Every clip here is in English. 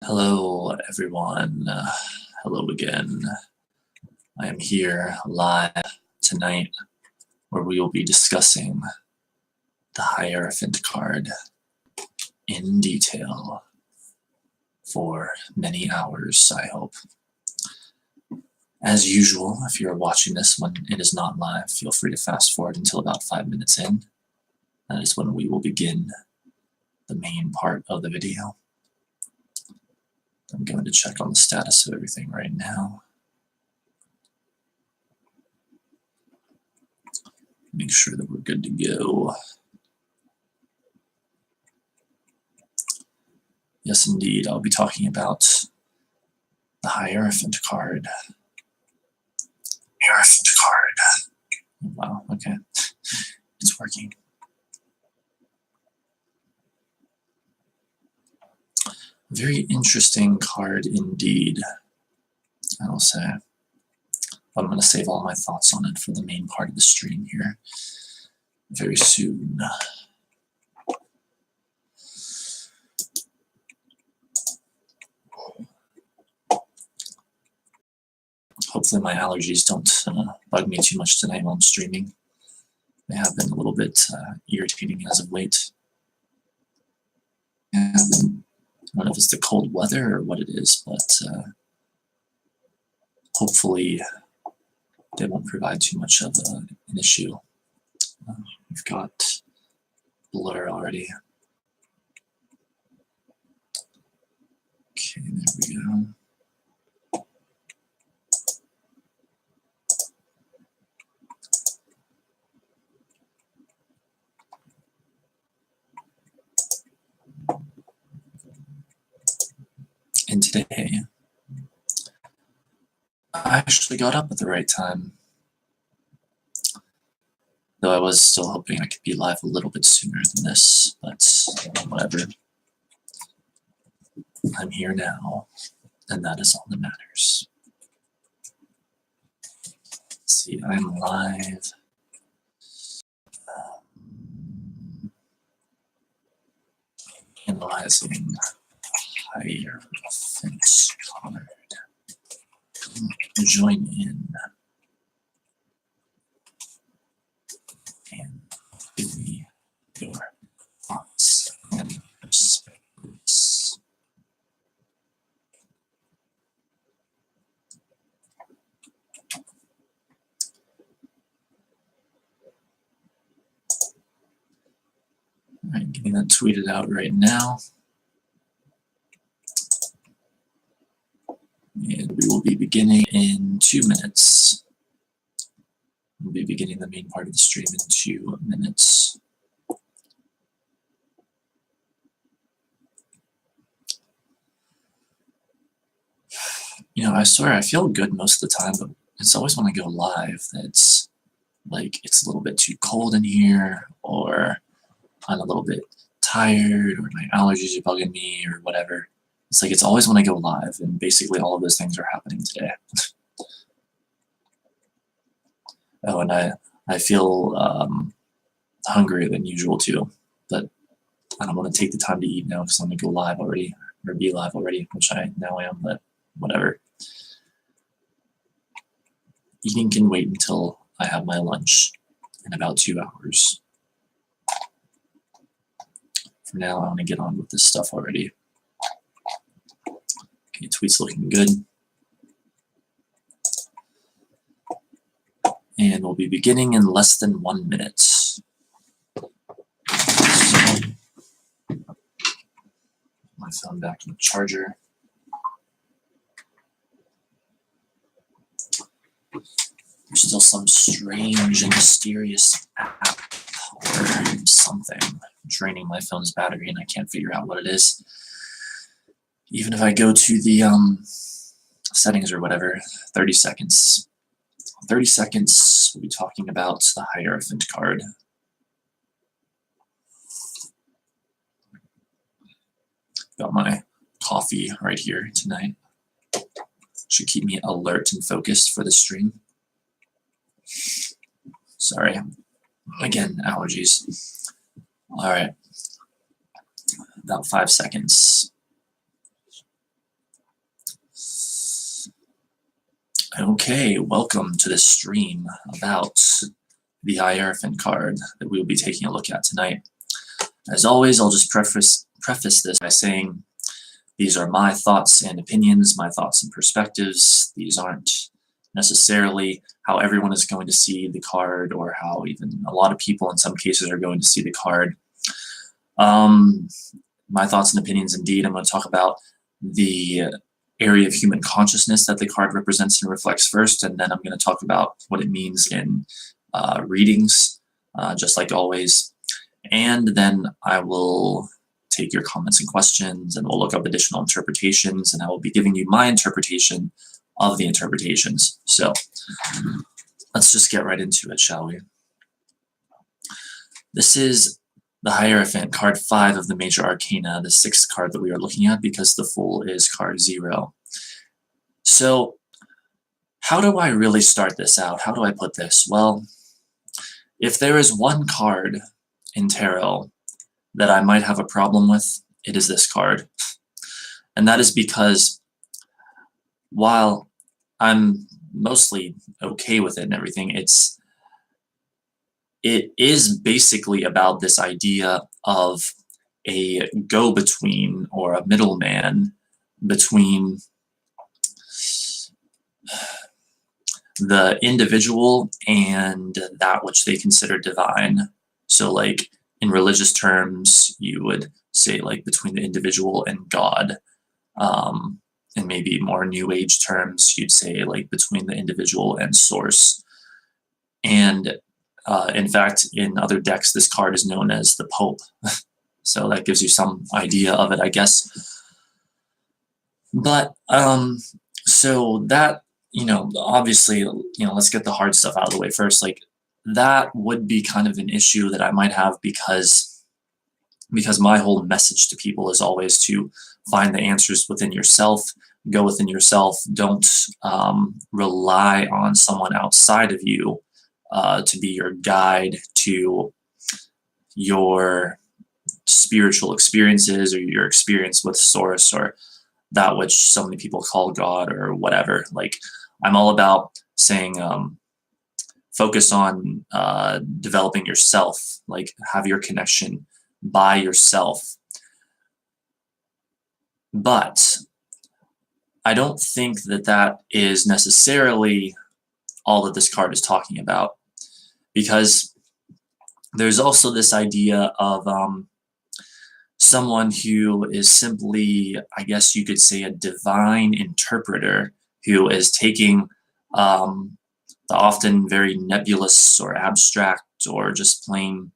Hello, everyone. Hello again. I am here live tonight where we will be discussing the Hierophant card in detail for many hours, I hope. As usual, if you're watching this when it is not live, feel free to fast forward until about 5 minutes in. That is when we will begin the main part of the video. I'm going to check on the status of everything right now. Make sure that we're good to go. Yes, indeed, I'll be talking about the Hierophant card. Hierophant card. Wow, okay. It's working. Very interesting card indeed, I will say. I'm going to save all my thoughts on it for the main part of the stream here very soon. Hopefully my allergies don't bug me too much tonight while I'm streaming. They have been a little bit irritating as of late. I don't know if it's the cold weather or what it is, but hopefully they won't provide too much of an issue. We've got blur already. Okay, there we go. And today, I actually got up at the right time. Though I was still hoping I could be live a little bit sooner than this, but whatever. I'm here now, and that is all that matters. Let's see, I'm live. Analyzing Hierophant card. Join in and give me your thoughts and perspectives. All right, getting that tweeted out right now. And we will be beginning in 2 minutes. We'll be beginning the main part of the stream in 2 minutes. You know, I swear I feel good most of the time, but it's always when I go live that's like it's a little bit too cold in here, or I'm a little bit tired, or my allergies are bugging me, or whatever. It's like it's always when I go live, and basically all of those things are happening today. Oh, and I feel hungrier than usual too, but I don't want to take the time to eat now because I'm going to go live already, or be live already, which I now am, but whatever. Eating can wait until I have my lunch in about 2 hours. For now, I want to get on with this stuff already. Okay, tweet's looking good. And we'll be beginning in less than 1 minute. So, my phone back in the charger. There's still some strange and mysterious app or something draining my phone's battery, and I can't figure out what it is. Even if I go to the settings or whatever, 30 seconds. 30 seconds, we'll be talking about the Hierophant card. Got my coffee right here tonight. Should keep me alert and focused for the stream. Sorry. Again, allergies. All right. About 5 seconds. Okay, welcome to this stream about the Hierophant card that we will be taking a look at tonight. As always, I'll just preface this by saying these are my thoughts and opinions, my thoughts and perspectives. These aren't necessarily how everyone is going to see the card, or how even a lot of people in some cases are going to see the card. My thoughts and opinions, indeed. I'm going to talk about the area of human consciousness that the card represents and reflects first, and then I'm going to talk about what it means in readings, just like always. And then I will take your comments and questions, and we'll look up additional interpretations, and I will be giving you my interpretation of the interpretations. So let's just get right into it, shall we? This is the Hierophant, card 5 of the Major Arcana, the 6th card that we are looking at, because the Fool is card 0. So how do I really start this out? How do I put this? Well, if there is one card in tarot that I might have a problem with, it is this card. And that is because while I'm mostly okay with it and everything, it is basically about this idea of a go-between, or a middleman between the individual and that which they consider divine. So like in religious terms, you would say like between the individual and God. And maybe more New Age terms, you'd say like between the individual and source. And in fact, in other decks, this card is known as the Pope. So that gives you some idea of it, I guess. But so that, obviously, let's get the hard stuff out of the way first. Like, that would be kind of an issue that I might have, because my whole message to people is always to find the answers within yourself, go within yourself. Don't rely on someone outside of you to be your guide to your spiritual experiences, or your experience with source, or that which so many people call God, or whatever. Like, I'm all about saying focus on developing yourself, like have your connection by yourself. But I don't think that is necessarily all that this card is talking about, because there's also this idea of someone who is simply, I guess you could say, a divine interpreter, who is taking the often very nebulous or abstract, or just plain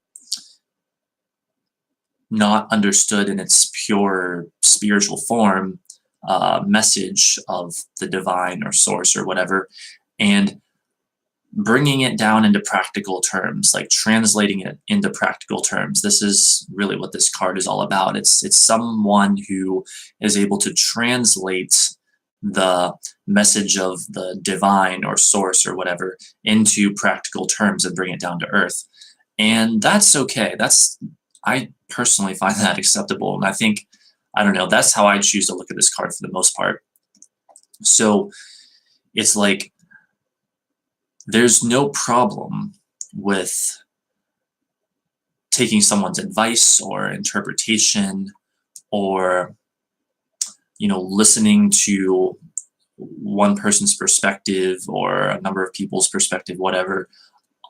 not understood in its pure spiritual form, message of the divine or source or whatever, and bringing it down into practical terms, like translating it into practical terms. This is really what this card is all about. It's someone who is able to translate the message of the divine or source or whatever into practical terms and bring it down to earth. And that's okay. I personally find that acceptable. And I don't know, that's how I choose to look at this card for the most part. So it's like, there's no problem with taking someone's advice or interpretation, or listening to one person's perspective or a number of people's perspective, whatever,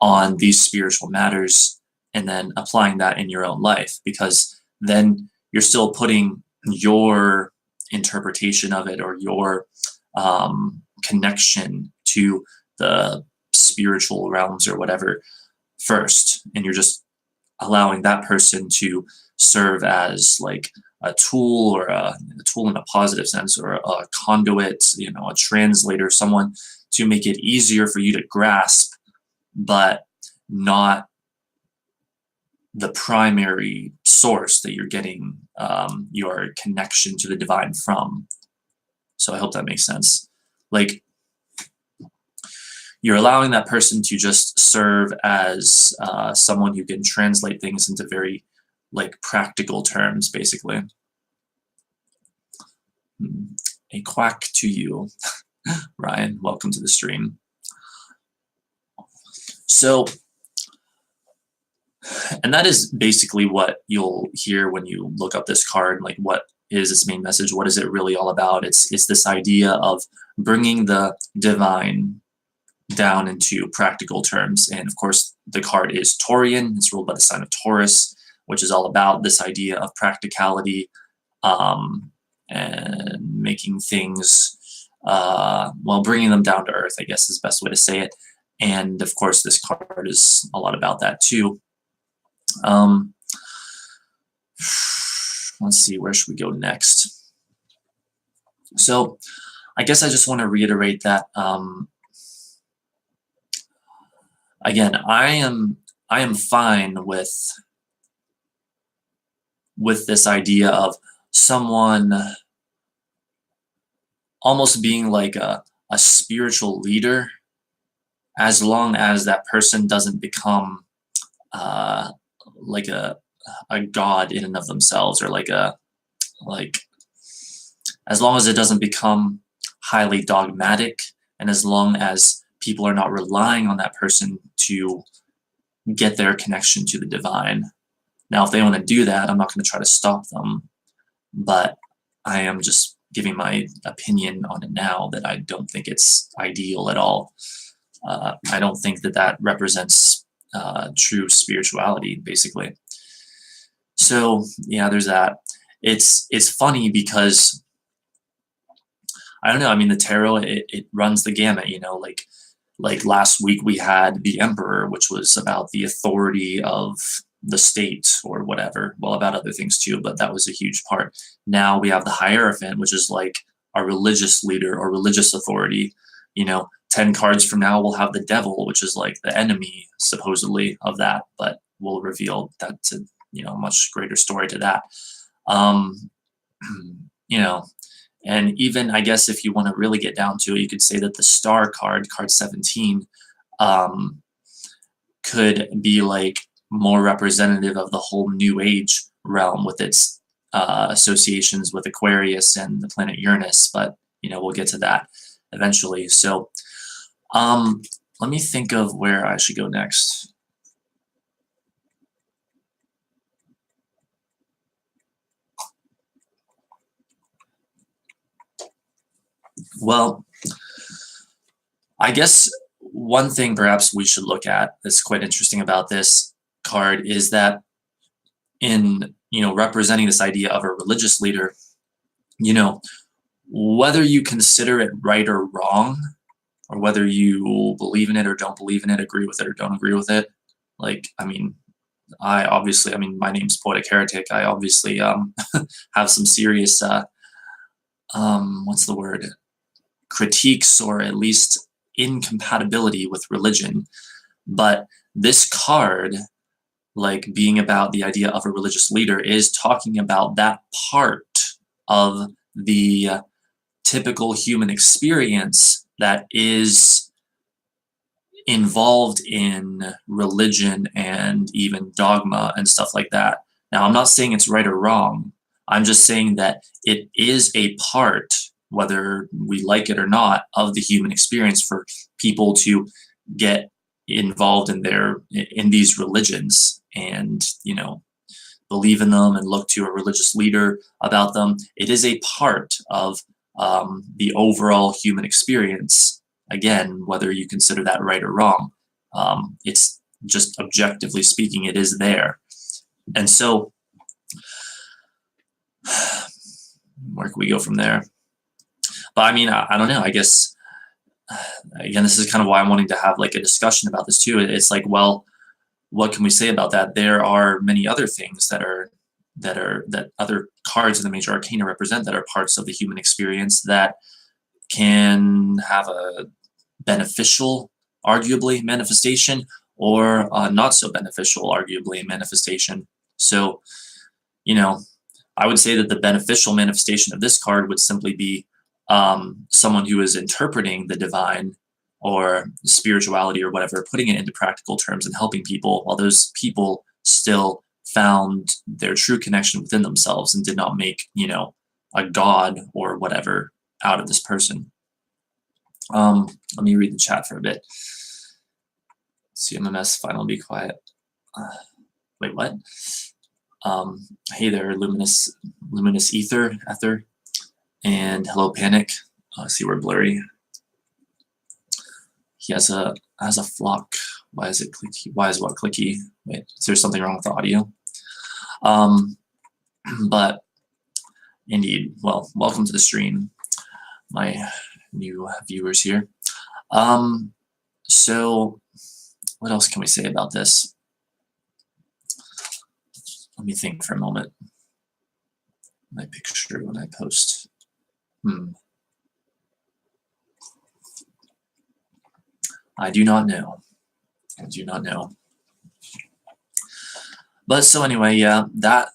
on these spiritual matters, and then applying that in your own life, because then you're still putting your interpretation of it, or your connection to the spiritual realms or whatever first, and you're just allowing that person to serve as like a tool, or a tool in a positive sense, or a conduit, a translator, someone to make it easier for you to grasp, but not the primary source that you're getting your connection to the divine from. So I hope that makes sense. Like, you're allowing that person to just serve as someone who can translate things into very like practical terms, basically. A quack to you. Ryan, welcome to the stream. So, and that is basically what you'll hear when you look up this card. Like, what is its main message? What is it really all about? It's this idea of bringing the divine down into practical terms. And of course, the card is Taurian. It's ruled by the sign of Taurus, which is all about this idea of practicality, and making things, well, bringing them down to earth, I guess is the best way to say it. And of course, this card is a lot about that too. Let's see, where should we go next? So I guess I just want to reiterate that, again, I am fine with this idea of someone almost being like a spiritual leader, as long as that person doesn't become like a god in and of themselves, or like as long as it doesn't become highly dogmatic, and as long as people are not relying on that person to get their connection to the divine. Now, if they want to do that, I'm not going to try to stop them, but I am just giving my opinion on it now, that I don't think it's ideal at all. I don't think that that represents true spirituality, basically. So yeah, there's that. It's funny because, I don't know, I mean, the tarot, it runs the gamut, like last week we had the Emperor, which was about the authority of the state or whatever. Well, about other things too, but that was a huge part. Now we have the Hierophant, which is like a religious leader or religious authority. 10 cards from now we'll have the Devil, which is like the enemy supposedly of that, but we'll reveal that to a much greater story to that. And even, I guess, if you want to really get down to it, you could say that the Star card 17, could be like more representative of the whole New Age realm, with its associations with Aquarius and the planet Uranus. But we'll get to that eventually. So let me think of where I should go next. Well, I guess one thing perhaps we should look at that's quite interesting about this card is that in representing this idea of a religious leader, whether you consider it right or wrong, or whether you believe in it or don't believe in it, agree with it or don't agree with it, like, I mean, my name's Poetic Heretic. I obviously have some serious what's the word, critiques, or at least incompatibility with religion. But this card, like being about the idea of a religious leader, is talking about that part of the typical human experience that is involved in religion and even dogma and stuff like that. Now, I'm not saying it's right or wrong. I'm just saying that it is a part, whether we like it or not, of the human experience for people to get involved in these religions, and believe in them and look to a religious leader about them. It is a part of the overall human experience. Again, whether you consider that right or wrong, it's just objectively speaking, it is there. And so where can we go from there? But I mean, I don't know, I guess, again, this is kind of why I'm wanting to have like a discussion about this too. It's like, well, what can we say about that? There are many other things that other cards in the major arcana represent, that are parts of the human experience, that can have a beneficial, arguably, manifestation, or not so beneficial, arguably, manifestation. So, I would say that the beneficial manifestation of this card would simply be someone who is interpreting the divine or spirituality or whatever, putting it into practical terms and helping people, while those people still found their true connection within themselves and did not make, a god or whatever out of this person. Let me read the chat for a bit. CMMS, final be quiet. Wait, what? Hey there, luminous ether, and hello, panic. See, we're blurry. He has a flock. Why is it clicky? Why is what clicky? Wait, is there something wrong with the audio? But indeed, well, welcome to the stream, my new viewers here. So what else can we say about this? Let me think for a moment. My picture when I post. I do not know. I do not know. But so anyway, yeah, that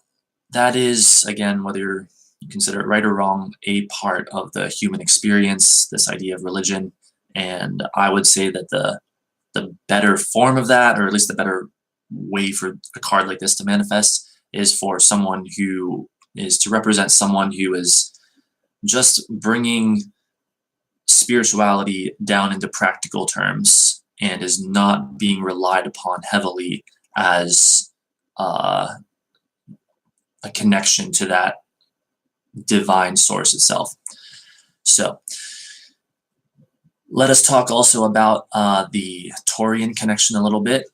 is, again, whether you consider it right or wrong, a part of the human experience, this idea of religion. And I would say that the better form of that, or at least the better way for a card like this to manifest, is for someone who is to represent someone who is just bringing spirituality down into practical terms and is not being relied upon heavily as a connection to that divine source itself. So let us talk also about the Taurian connection a little bit.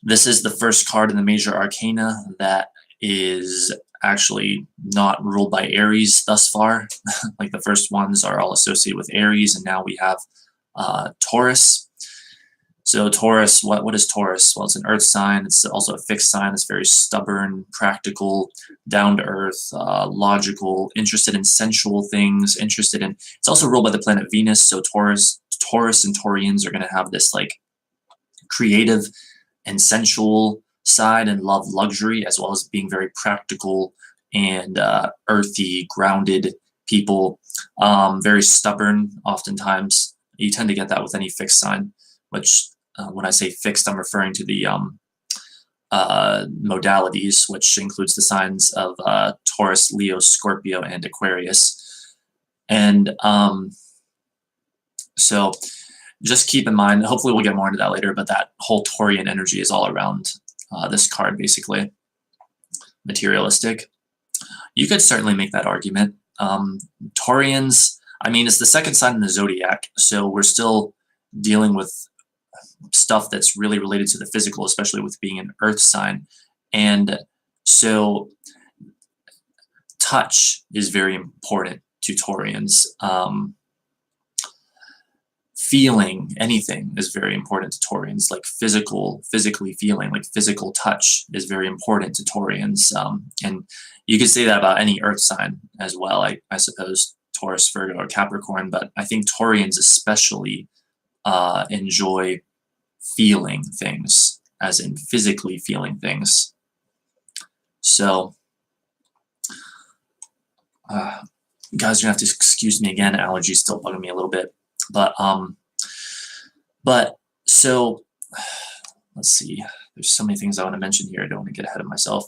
This is the first card in the major arcana that is actually not ruled by Aries thus far. Like the first ones are all associated with Aries, and now we have Taurus. So Taurus, what is Taurus? Well, it's an earth sign. It's also a fixed sign. It's very stubborn, practical, down to earth, logical, interested in sensual things, it's also ruled by the planet Venus. So Taurus and Taurians are going to have this like creative and sensual side and love luxury, as well as being very practical and earthy, grounded people. Very stubborn oftentimes. You tend to get that with any fixed sign, which when I say fixed, I'm referring to the modalities, which includes the signs of Taurus, Leo, Scorpio, and Aquarius. And so just keep in mind, hopefully we'll get more into that later, but that whole Taurian energy is all around this card, basically. Materialistic. You could certainly make that argument. Taurians, I mean, it's the second sign in the zodiac, so we're still dealing with stuff that's really related to the physical, especially with being an earth sign. And so touch is very important to Taurians. Feeling anything is very important to Taurians, like physically feeling, like physical touch is very important to Taurians. And you could say that about any earth sign as well, I suppose, Taurus, Virgo, or Capricorn, but I think Taurians especially enjoy feeling things, as in physically feeling things. So, guys, you're gonna have to excuse me again, allergies still bugging me a little bit. But so let's see. There's so many things I want to mention here. I don't want to get ahead of myself.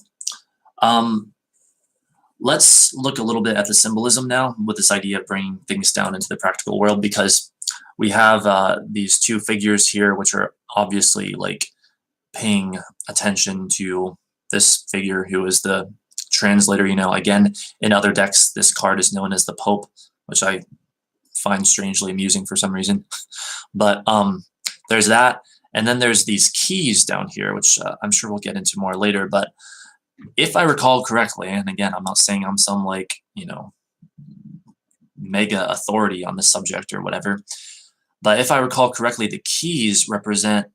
Let's look a little bit at the symbolism now with this idea of bringing things down into the practical world, because we have these two figures here, which are obviously like paying attention to this figure who is the translator. You know, again, in other decks, this card is known as the Pope, which I find strangely amusing for some reason. But there's that, and then there's these keys down here, which I'm sure we'll get into more later. But if I recall correctly, and again, I'm not saying I'm some like, you know, mega authority on this subject or whatever, but if I recall correctly, the keys represent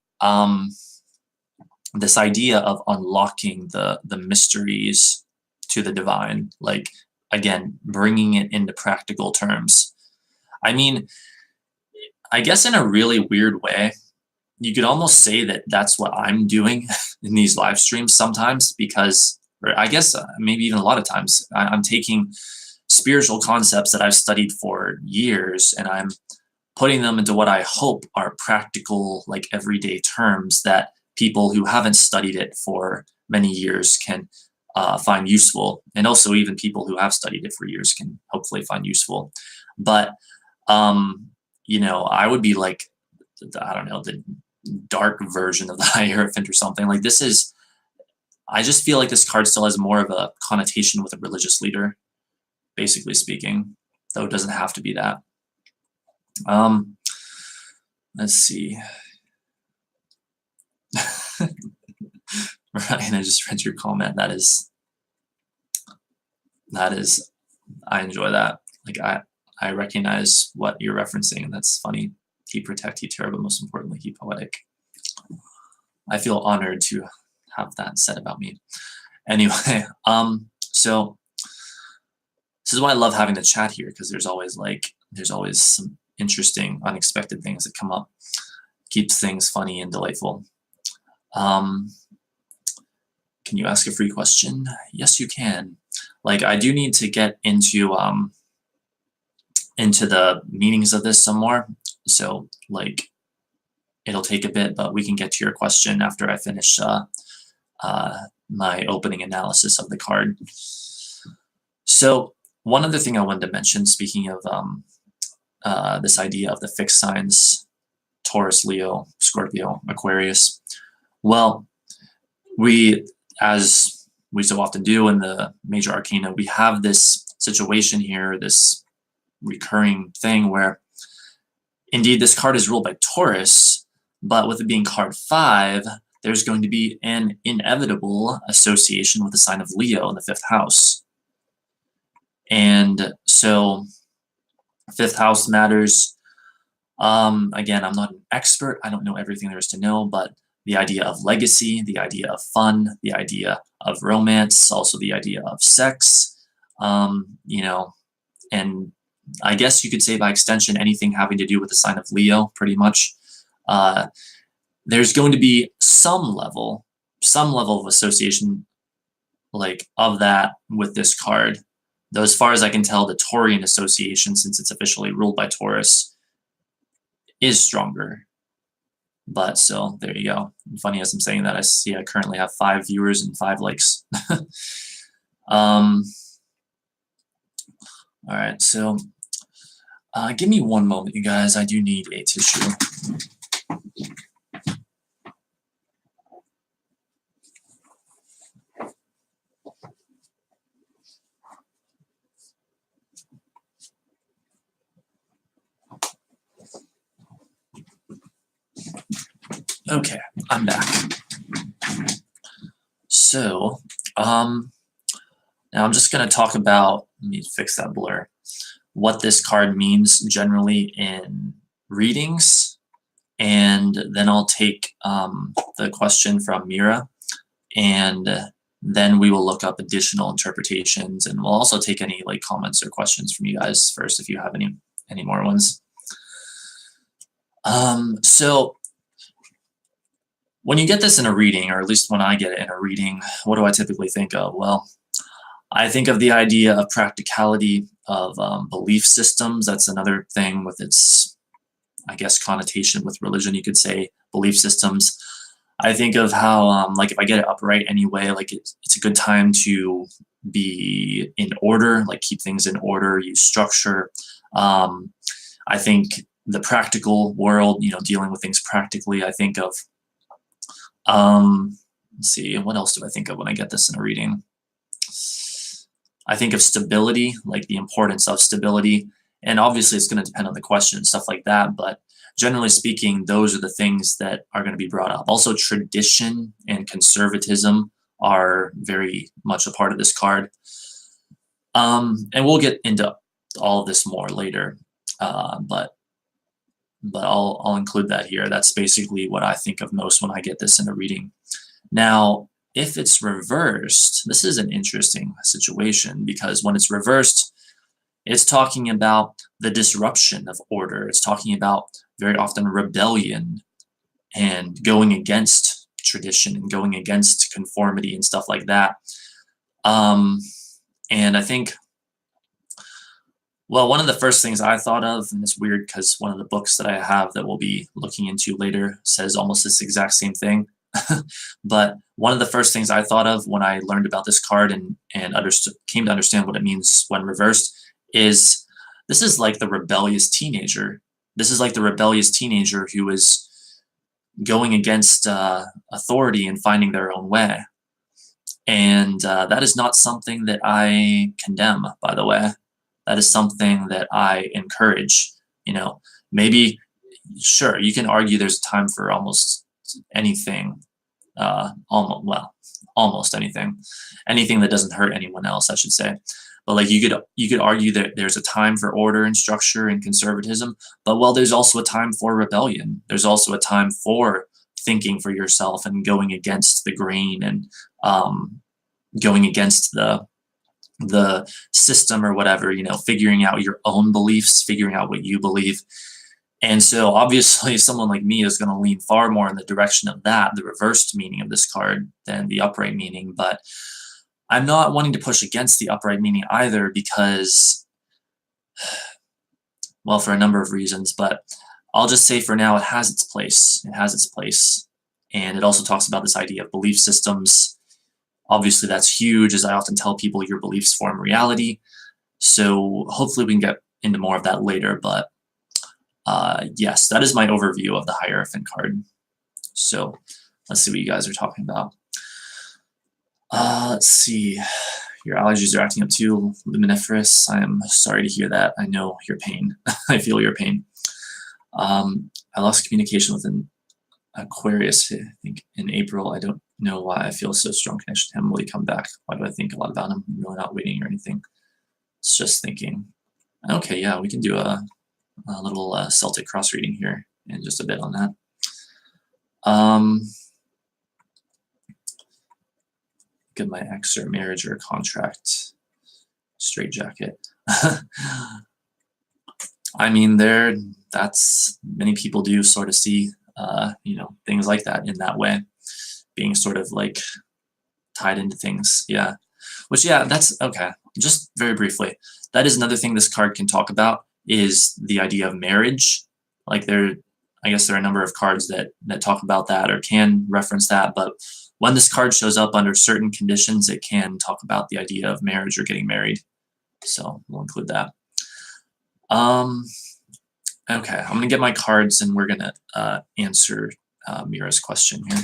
this idea of unlocking the mysteries to the divine, like, again, bringing it into practical terms. I mean, I guess in a really weird way, you could almost say that that's what I'm doing in these live streams sometimes, because, or I guess maybe even a lot of times, I'm taking spiritual concepts that I've studied for years and I'm putting them into what I hope are practical, like everyday terms that people who haven't studied it for many years can find useful, and also even people who have studied it for years can hopefully find useful. But I would be like, I don't know, the dark version of the Hierophant or something. Like this is, I just feel like this card still has more of a connotation with a religious leader, basically speaking, though it doesn't have to be that. Let's see. Ryan, I just read your comment. That is, I enjoy that. Like I recognize what you're referencing, and that's funny. He protect, he terror, but most importantly, he poetic. I feel honored to have that said about me. Anyway, so this is why I love having the chat here, because there's always some interesting, unexpected things that come up. Keeps things funny and delightful. Can you ask a free question? Yes, you can. Like, I do need to get into the meanings of this some more. So, like, it'll take a bit, but we can get to your question after I finish my opening analysis of the card. So, one other thing I wanted to mention, speaking of this idea of the fixed signs, Taurus, Leo, Scorpio, Aquarius. Well, as we so often do in the major arcana, we have this situation here, this recurring thing where indeed this card is ruled by Taurus, but with it being card 5, there's going to be an inevitable association with the sign of Leo in the 5th house. And so 5th house matters. Again, I'm not an expert. I don't know everything there is to know, but the idea of legacy, the idea of fun, the idea of romance, also the idea of sex, and I guess you could say by extension, anything having to do with the sign of Leo, pretty much. There's going to be some level of association, like, of that with this card. Though as far as I can tell, the Taurian association, since it's officially ruled by Taurus, is stronger. But still, there you go. And funny as I'm saying that, I see I currently have 5 viewers and 5 likes. All right, so give me one moment, you guys. I do need a tissue. Okay, I'm back. So, now I'm just going to talk about, let me fix that blur, what this card means generally in readings, and then I'll take the question from Mira, and then we will look up additional interpretations, and we'll also take any like comments or questions from you guys first if you have any more ones. So when you get this in a reading, or at least when I get it in a reading, what do I typically think of? Well, I think of the idea of practicality of belief systems. That's another thing with its, I guess, connotation with religion, you could say, belief systems. I think of how, like, if I get it upright anyway, like it's a good time to be in order, like keep things in order, use structure. I think the practical world, dealing with things practically, I think of, let's see, what else do I think of when I get this in a reading? I think of stability, like the importance of stability, and obviously it's going to depend on the question and stuff like that, but generally speaking, those are the things that are going to be brought up. Also, tradition and conservatism are very much a part of this card. And we'll get into all of this more later, but I'll include that here. That's basically what I think of most when I get this in a reading. Now, if it's reversed, this is an interesting situation, because when it's reversed, it's talking about the disruption of order. It's talking about very often rebellion and going against tradition and going against conformity and stuff like that. And I think, well, one of the first things I thought of, and it's weird because one of the books that I have that we'll be looking into later says almost this exact same thing. But one of the first things I thought of when I learned about this card and came to understand what it means when reversed is this is like the rebellious teenager. This is like the rebellious teenager who is going against authority and finding their own way. And that is not something that I condemn, by the way. That is something that I encourage. Maybe, sure, you can argue there's a time for almost anything, almost anything that doesn't hurt anyone else, I should say. But like you could argue that there's a time for order and structure and conservatism, but well, there's also a time for rebellion. There's also a time for thinking for yourself and going against the grain and going against the system or whatever, figuring out your own beliefs, figuring out what you believe. And so obviously someone like me is going to lean far more in the direction of that, the reversed meaning of this card, than the upright meaning. But I'm not wanting to push against the upright meaning either because, well, for a number of reasons, but I'll just say for now it has its place. It has its place. And it also talks about this idea of belief systems. Obviously that's huge. As I often tell people, your beliefs form reality. So hopefully we can get into more of that later, but yes, that is my overview of the Hierophant card. So let's see what you guys are talking about. Let's see. Your allergies are acting up too, luminiferous. I am sorry to hear that. I know your pain. I feel your pain. I lost communication with an Aquarius, I think, in April. I don't know why I feel so strong connection to him. Will he come back? Why do I think a lot about him? I'm really not waiting or anything. It's just thinking. Okay, yeah, we can do a little Celtic cross reading here in just a bit on that. Get my ex or marriage or contract straight jacket. I mean, that's many people do sort of see, things like that in that way, being sort of like tied into things. Yeah, which, yeah, that's okay. Just very briefly, that is another thing this card can talk about is the idea of marriage. Like I guess there are a number of cards that talk about that or can reference that, but when this card shows up under certain conditions, it can talk about the idea of marriage or getting married. So we'll include that. Okay, I'm gonna get my cards and we're gonna answer Mira's question here.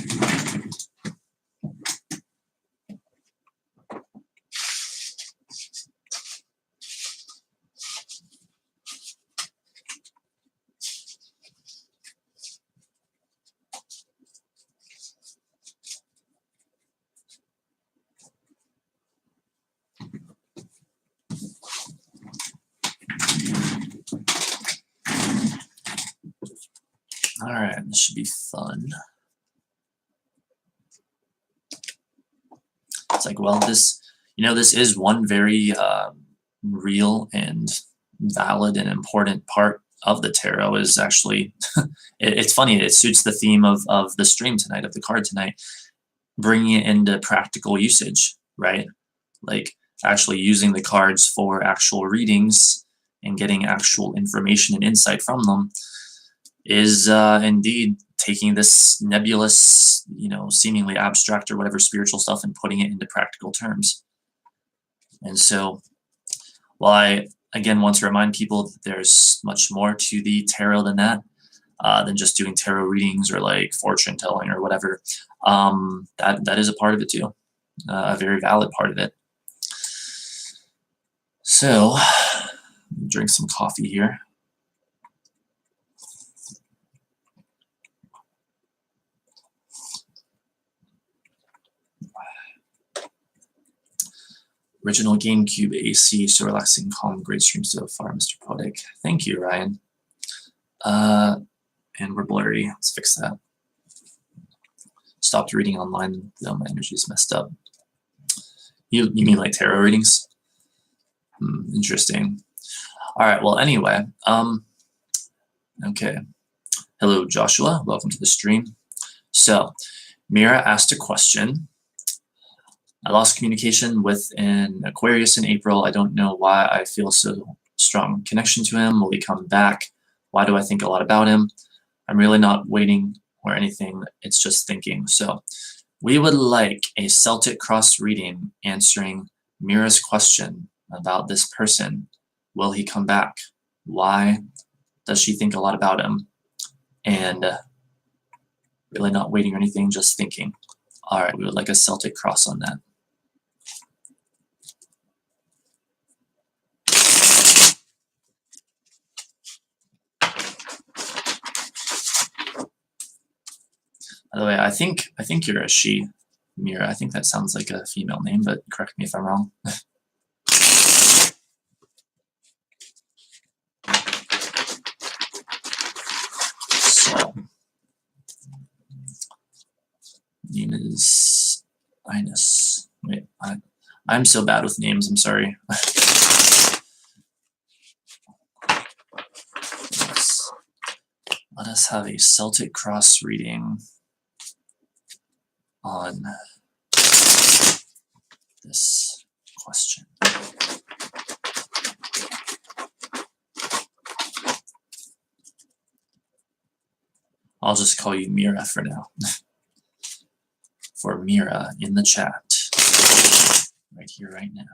All right, this should be fun. It's like, well, this is one very real and valid and important part of the tarot is actually, it's funny, it suits the theme of the stream tonight, of the card tonight, bringing it into practical usage, right? Like actually using the cards for actual readings and getting actual information and insight from them is indeed taking this nebulous, seemingly abstract or whatever spiritual stuff and putting it into practical terms. And so, while I, again, want to remind people that there's much more to the tarot than that, than just doing tarot readings or like fortune telling or whatever, that is a part of it too, a very valid part of it. So, drink some coffee here. Original GameCube AC, so relaxing, calm, great stream so far, Mr. Poetic. Thank you, Ryan. And we're blurry. Let's fix that. Stopped reading online, though my energy's messed up. You mean like tarot readings? Interesting. All right, well, anyway, okay. Hello, Joshua. Welcome to the stream. So, Mira asked a question. I lost communication with an Aquarius in April. I don't know why I feel so strong connection to him. Will he come back? Why do I think a lot about him? I'm really not waiting or anything. It's just thinking. So we would like a Celtic cross reading answering Mira's question about this person. Will he come back? Why does she think a lot about him? And really not waiting or anything, just thinking. All right, we would like a Celtic cross on that. By the way, I think you're a she, Mira. I think that sounds like a female name, but correct me if I'm wrong. So, name is Ines. Wait, I'm so bad with names. I'm sorry. Let us have a Celtic cross reading on this question. I'll just call you Mira for now. For Mira in the chat. Right here, right now.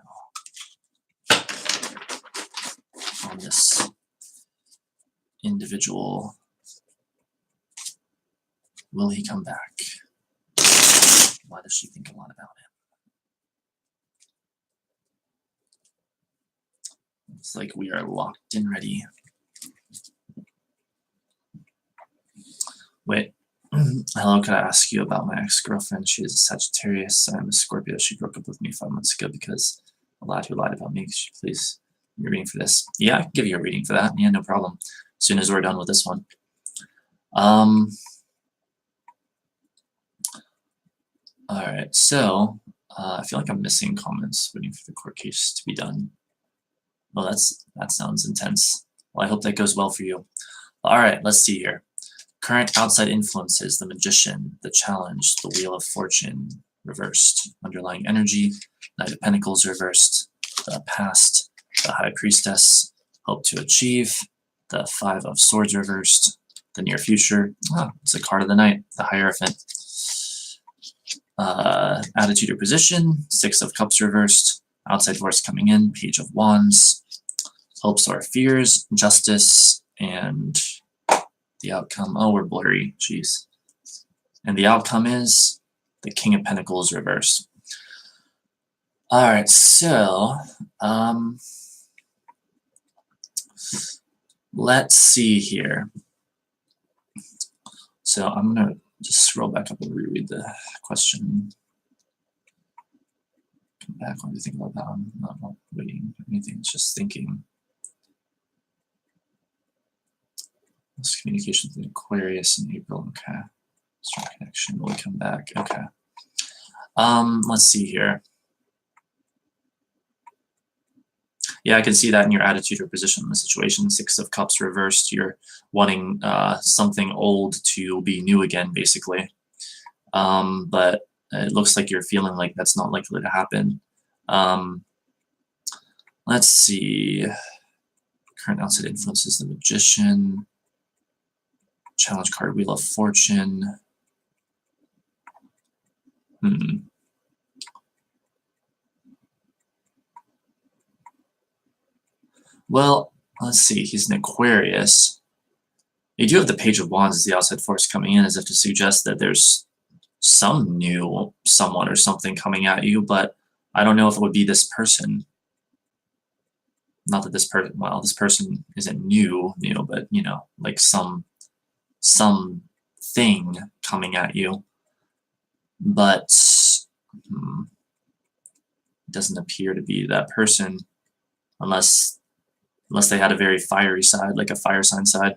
On this individual. Will he come back? Why does she think a lot about him? Looks like we are locked and ready. Wait. Hello, could I ask you about my ex-girlfriend? She is a Sagittarius. I'm a Scorpio. She broke up with me 5 months ago because a lad who lied about me. Could you please give me a reading for this? Yeah, I can give you a reading for that. Yeah, no problem. As soon as we're done with this one. All right, so I feel like I'm missing comments waiting for the court case to be done. Well, that sounds intense. Well, I hope that goes well for you. All right, let's see here. Current outside influences, the Magician, the Challenge, the Wheel of Fortune, reversed. Underlying energy, Knight of Pentacles reversed. The Past, the High Priestess, Hope to Achieve, the Five of Swords reversed. The Near Future, it's a card of the night, the Hierophant. Attitude or position, Six of Cups reversed. Outside force coming in, Page of Wands. Hopes or fears, Justice, and the outcome, oh, we're blurry, jeez. And the outcome is the King of Pentacles reversed. All right, so let's see here. So I'm gonna just scroll back up and reread the question. Come back when you think about that. I'm not waiting for anything, it's just thinking. This communication with Aquarius in April, okay. Strong connection, will come back, okay. Let's see here. Yeah, I can see that in your attitude or position in the situation. Six of Cups reversed, you're wanting something old to be new again, basically. But it looks like you're feeling like that's not likely to happen. Let's see. Current outside influences, the Magician. Challenge card, Wheel of Fortune. Well, let's see. He's an Aquarius. You do have the Page of Wands as the outside force coming in, as if to suggest that there's some new someone or something coming at you, but I don't know if it would be this person. Not that this person, well, this person isn't new, but you know, like some thing coming at you, but it doesn't appear to be that person unless they had a very fiery side, like a fire sign side.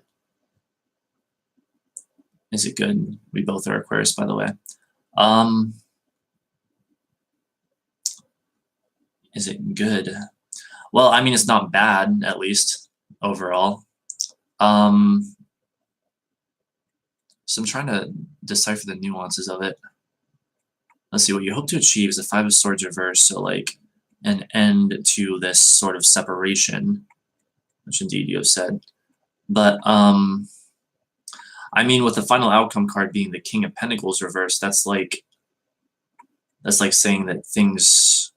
Is it good? We both are Aquarius, by the way. Is it good? Well, I mean, it's not bad, at least overall. So I'm trying to decipher the nuances of it. Let's see, what you hope to achieve is a Five of Swords reverse, so like an end to this sort of separation, which indeed you have said. But I mean, with the final outcome card being the King of Pentacles reversed, that's like saying that things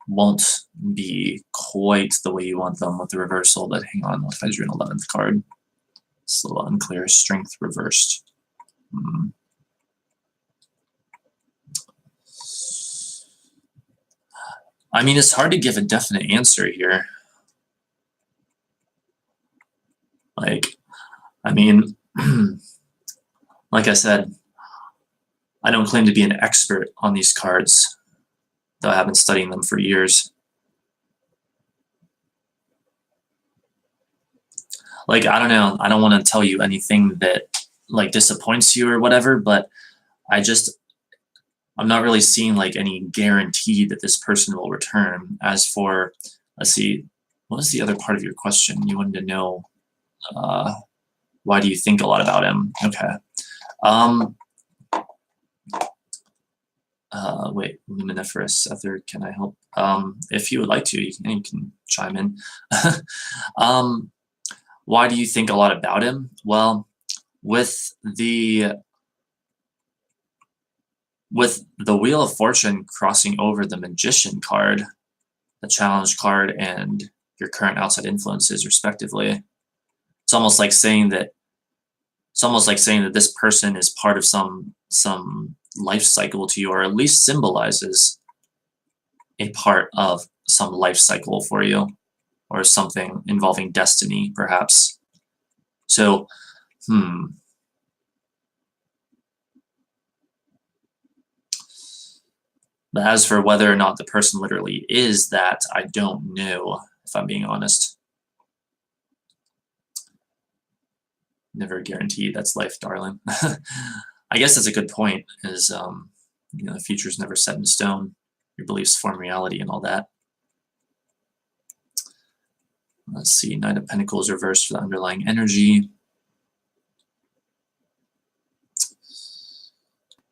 won't be quite the way you want them with the reversal. But hang on, what if I drew an 11th card? It's a little unclear. Strength reversed. I mean, it's hard to give a definite answer here. Like, I mean, like I said, I don't claim to be an expert on these cards, though I have been studying them for years. Like, I don't know. I don't want to tell you anything that like disappoints you or whatever, but I'm not really seeing like any guarantee that this person will return. As for, let's see, what was the other part of your question? You wanted to know why do you think a lot about him? Okay. Wait, luminiferous ether, can I help? If you would like to, you can chime in. Why do you think a lot about him? Well, with the Wheel of Fortune crossing over the Magician card, the Challenge card, and your current outside influences, respectively, it's almost like saying that this person is part of some life cycle to you, or at least symbolizes a part of some life cycle for you, or something involving destiny, perhaps. So, But as for whether or not the person literally is that, I don't know, if I'm being honest. Never guaranteed. That's life, darling. I guess that's a good point, is the future is never set in stone. Your beliefs form reality and all that. Let's see, Knight of Pentacles reversed for the underlying energy.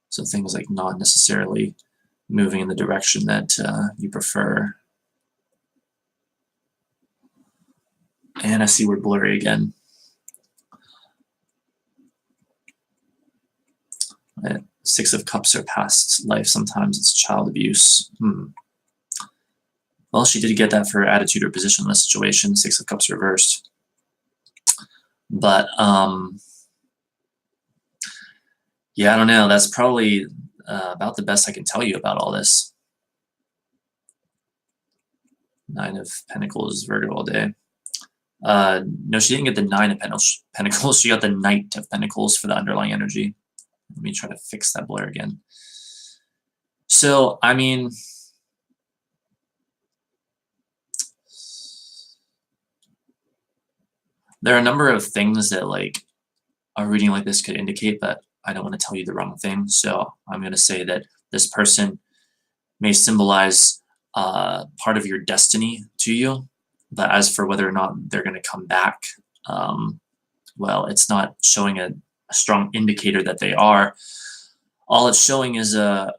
So things like not necessarily moving in the direction that you prefer. And I see we're blurry again. Six of Cups are past life. Sometimes it's child abuse. Well, she did get that for her attitude or position in the situation. Six of Cups reversed. But, yeah, I don't know. That's probably about the best I can tell you about all this. Nine of Pentacles, Virgo all day. No, she didn't get the Nine of Pentacles. She got the Knight of Pentacles for the underlying energy. Let me try to fix that blur again. So, I mean, there are a number of things that like a reading like this could indicate, but I don't want to tell you the wrong thing. So I'm going to say that this person may symbolize part of your destiny to you, but as for whether or not they're going to come back, well, it's not showing a strong indicator that they are. All it's showing is an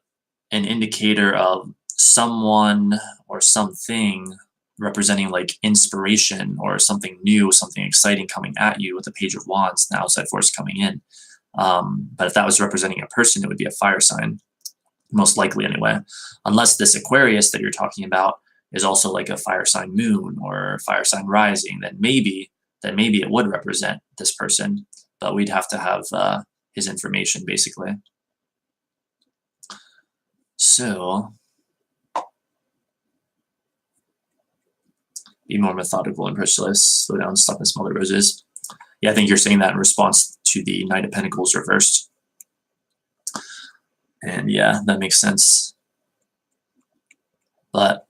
indicator of someone or something representing like inspiration or something new, something exciting coming at you with the Page of Wands, the outside force coming in. But if that was representing a person, it would be a fire sign, most likely anyway. Unless this Aquarius that you're talking about is also like a fire sign moon or fire sign rising, then maybe it would represent this person, but we'd have to have his information basically. So be more methodical and merciless, slow down, stop and smell the roses. Yeah, I think you're saying that in response to the Knight of Pentacles reversed. And yeah, that makes sense. But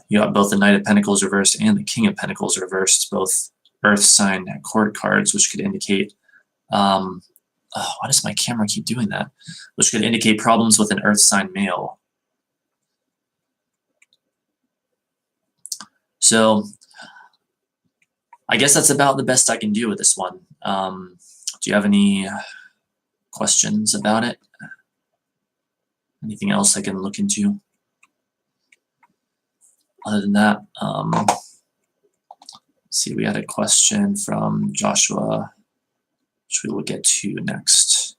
you got both the Knight of Pentacles reversed and the King of Pentacles reversed, both Earth sign court cards, which could indicate why does my camera keep doing that? Which could indicate problems with an Earth sign male. So I guess that's about the best I can do with this one. Do you have any questions about it? Anything else I can look into? Other than that, let's see, we had a question from Joshua, which we will get to next.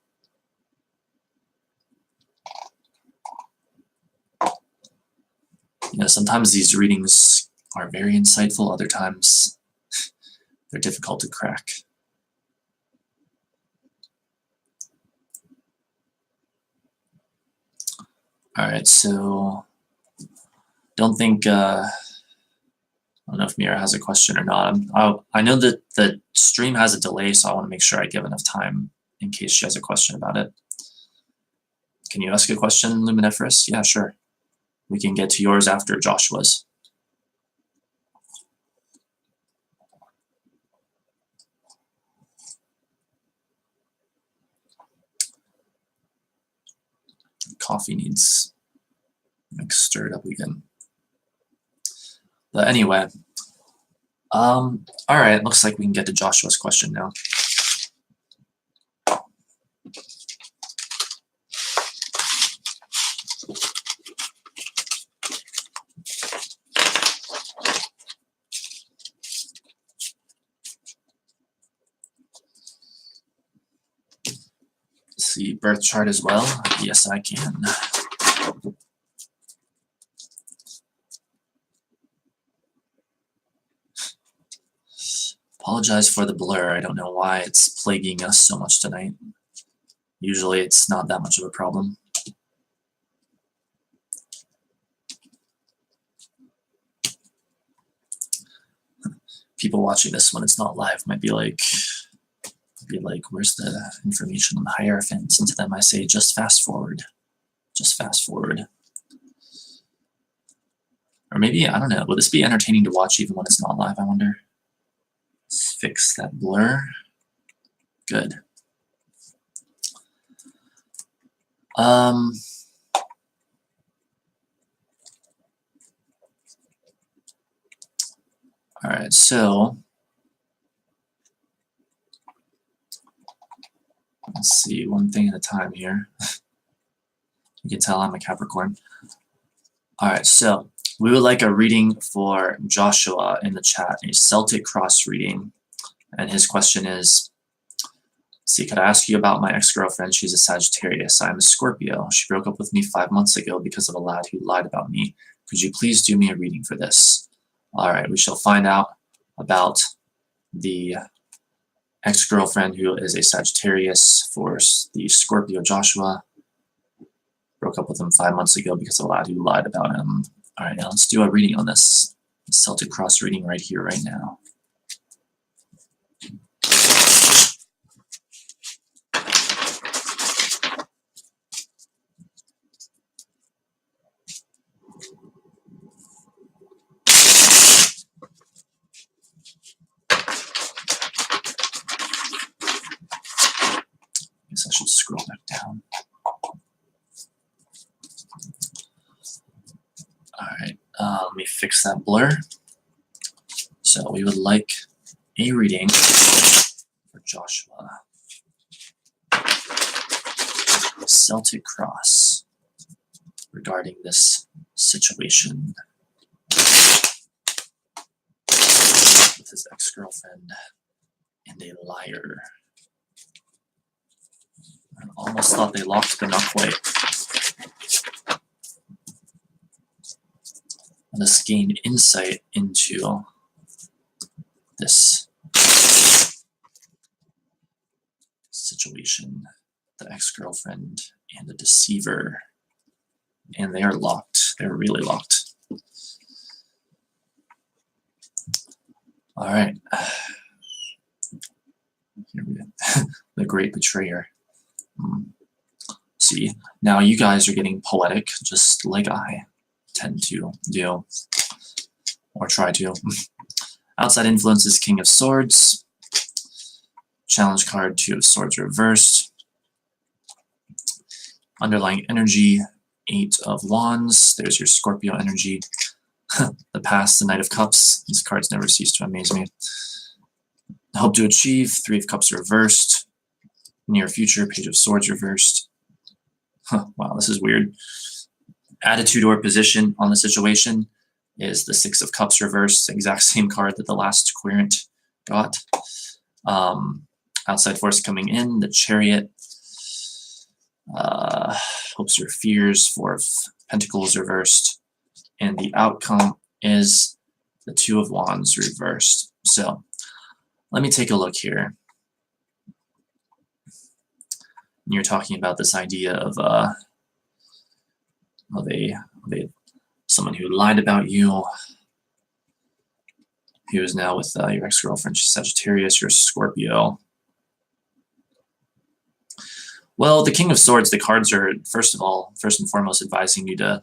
Sometimes these readings are very insightful, other times they're difficult to crack. All right, so don't think, I don't know if Mira has a question or not. I know that the stream has a delay, so I want to make sure I give enough time in case she has a question about it. Can you ask a question, Luminiferous? Yeah, sure. We can get to yours after Joshua's. Coffee needs stirred up again. But anyway, all right, looks like we can get to Joshua's question now. See birth chart as well? Yes, I can. Apologize for the blur. I don't know why it's plaguing us so much tonight. Usually it's not that much of a problem. People watching this when it's not live might be like, where's the information on the Hierophant? And to them I say, just fast forward. Just fast forward. Or maybe, I don't know, will this be entertaining to watch even when it's not live, I wonder? Let's fix that blur. Good. All right, so let's see, one thing at a time here. You can tell I'm a Capricorn. All right, so we would like a reading for Joshua in the chat, a Celtic cross reading. And his question is, see, could I ask you about my ex-girlfriend? She's a Sagittarius. I'm a Scorpio. She broke up with me 5 months ago because of a lad who lied about me. Could you please do me a reading for this? All right, we shall find out about the ex-girlfriend who is a Sagittarius for the Scorpio Joshua. Broke up with him 5 months ago because of a lad who lied about him. All right, now let's do a reading on this Celtic cross reading right here, right now. I guess I should scroll back down. All right, let me fix that blur. So we would like a reading for Joshua. Celtic cross regarding this situation with his ex-girlfriend and a liar. I almost thought they locked, but not quite. Let us gain insight into this situation. The ex-girlfriend and the deceiver. And they are locked. They're really locked. All right. Here we go. The great betrayer. See, now you guys are getting poetic, just like I tend to do, or try to. Outside influences, King of Swords. Challenge card, Two of Swords reversed. Underlying energy, Eight of Wands. There's your Scorpio energy. The past, the Knight of Cups. These cards never cease to amaze me. Hope to achieve, Three of Cups reversed. Near future, Page of Swords reversed. Wow, this is weird. Attitude or position on the situation. is the Six of Cups reversed, exact same card that the last querent got. Outside force coming in, the Chariot. Hopes or fears, Four of Pentacles reversed. And the outcome is the Two of Wands reversed. So let me take a look here. You're talking about this idea of someone who lied about you, who is now with your ex-girlfriend. She's Sagittarius, you're Scorpio. Well, the King of Swords, the cards are, first and foremost, advising you to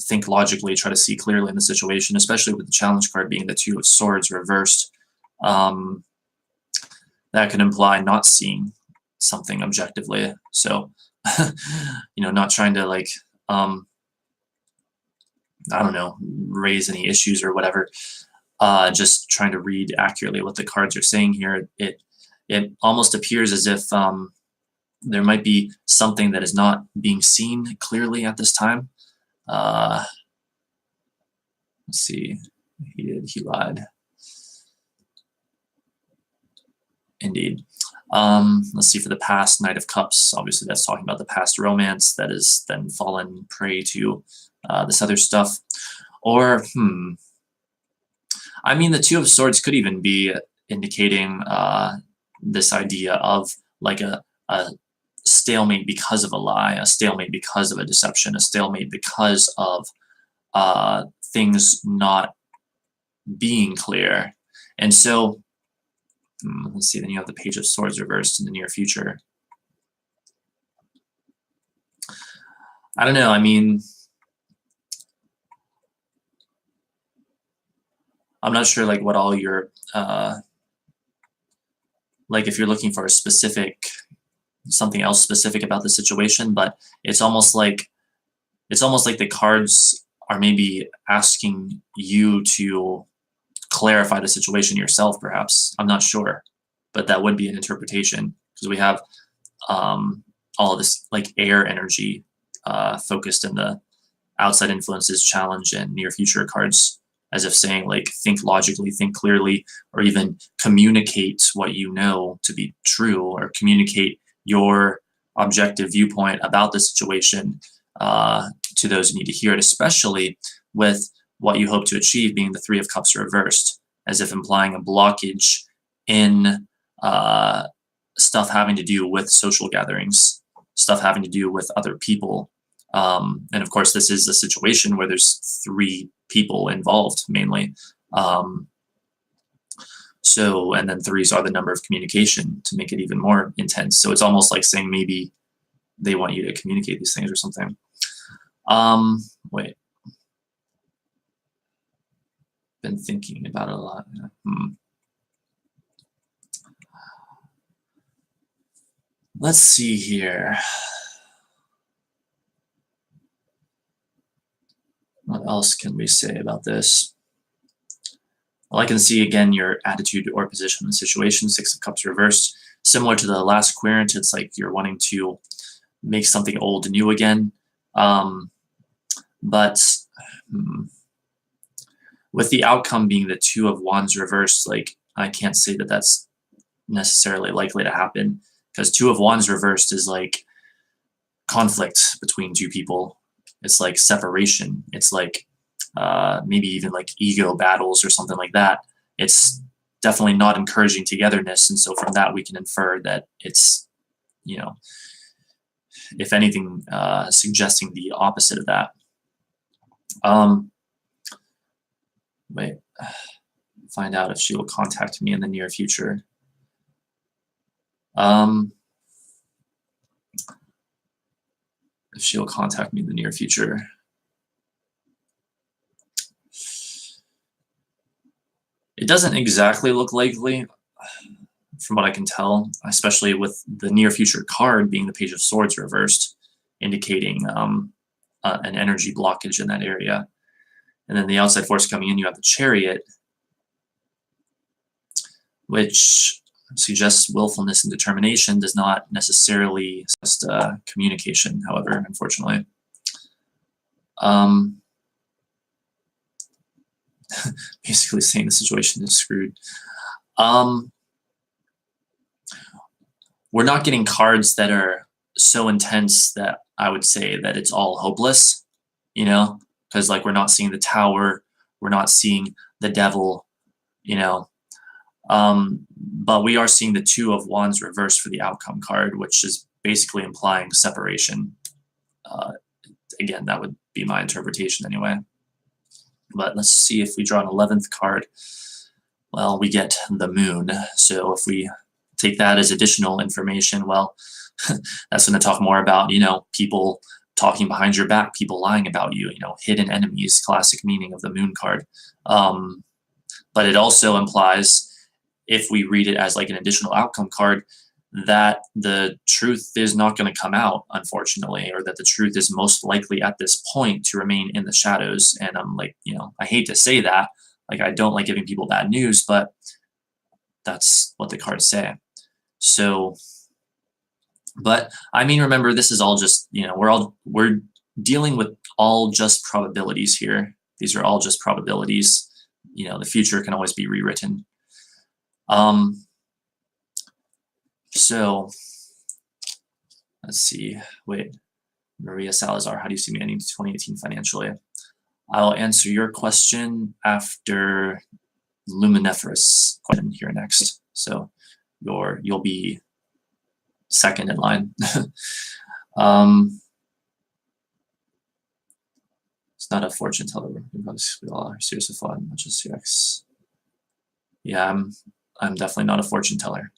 think logically, try to see clearly in the situation, especially with the challenge card being the Two of Swords reversed. That could imply not seeing something objectively. So, not trying to I don't know, raise any issues or whatever. Just trying to read accurately what the cards are saying here. It almost appears as if there might be something that is not being seen clearly at this time. Let's see. He lied. Indeed. Let's see, for the past, Knight of Cups, obviously that's talking about the past romance that has then fallen prey to this other stuff. Or, I mean, the Two of Swords could even be indicating this idea of a stalemate because of a lie, a stalemate because of a deception, a stalemate because of things not being clear. And so, let's see, then you have the Page of Swords reversed in the near future. I don't know, I mean, I'm not sure what all your, if you're looking for a specific, something else specific about the situation, but it's almost like the cards are maybe asking you to clarify the situation yourself, perhaps. I'm not sure, but that would be an interpretation, because we have all of this air energy focused in the outside influences, challenge, and near future cards, as if saying think logically, think clearly, or even communicate what you know to be true, or communicate your objective viewpoint about the situation to those who need to hear it, especially with what you hope to achieve being the Three of Cups reversed, as if implying a blockage in stuff having to do with social gatherings, stuff having to do with other people. And of course, this is a situation where there's 3 people involved mainly. So, and then 3s are the number of communication to make it even more intense. So it's almost like saying maybe they want you to communicate these things or something. Wait. Been thinking about it a lot. Let's see here. What else can we say about this? Well, I can see again your attitude or position in the situation. Six of Cups reversed. Similar to the last querent, it's like you're wanting to make something old new again. But with the outcome being the Two of Wands reversed, I can't say that that's necessarily likely to happen, because Two of Wands reversed is conflict between 2 people. It's separation. It's maybe even ego battles or something like that. It's definitely not encouraging togetherness, and so from that we can infer that it's, if anything, suggesting the opposite of that. Wait, find out if she will contact me in the near future. If she'll contact me in the near future. It doesn't exactly look likely, from what I can tell, especially with the near future card being the Page of Swords reversed, indicating an energy blockage in that area. And then the outside force coming in, you have the Chariot, which suggests willfulness and determination, does not necessarily suggest communication, however, unfortunately. basically saying the situation is screwed. We're not getting cards that are so intense that I would say that it's all hopeless, because like we're not seeing the Tower, we're not seeing the Devil, you know. But we are seeing the Two of Wands reversed for the outcome card, which is basically implying separation. Again, that would be my interpretation anyway. But let's see if we draw an 11th card. Well, we get the Moon. So if we take that as additional information, well, that's going to talk more about, people talking behind your back, people lying about you, hidden enemies, classic meaning of the Moon card. But it also implies, if we read it as like an additional outcome card, that the truth is not going to come out, unfortunately, or that the truth is most likely at this point to remain in the shadows. And I'm like, I hate to say that. Like, I don't like giving people bad news, but that's what the cards say. So, but I mean, remember, this is all just, we're dealing with all just probabilities here. These are all just probabilities. The future can always be rewritten. So let's see. Wait, Maria Salazar, how do you see me ending 2018 financially? I'll answer your question after Luminiferous question here next. So you'll be second in line. It's not a fortune teller. We all are serious with fun, not just CX. Yeah, I'm definitely not a fortune teller.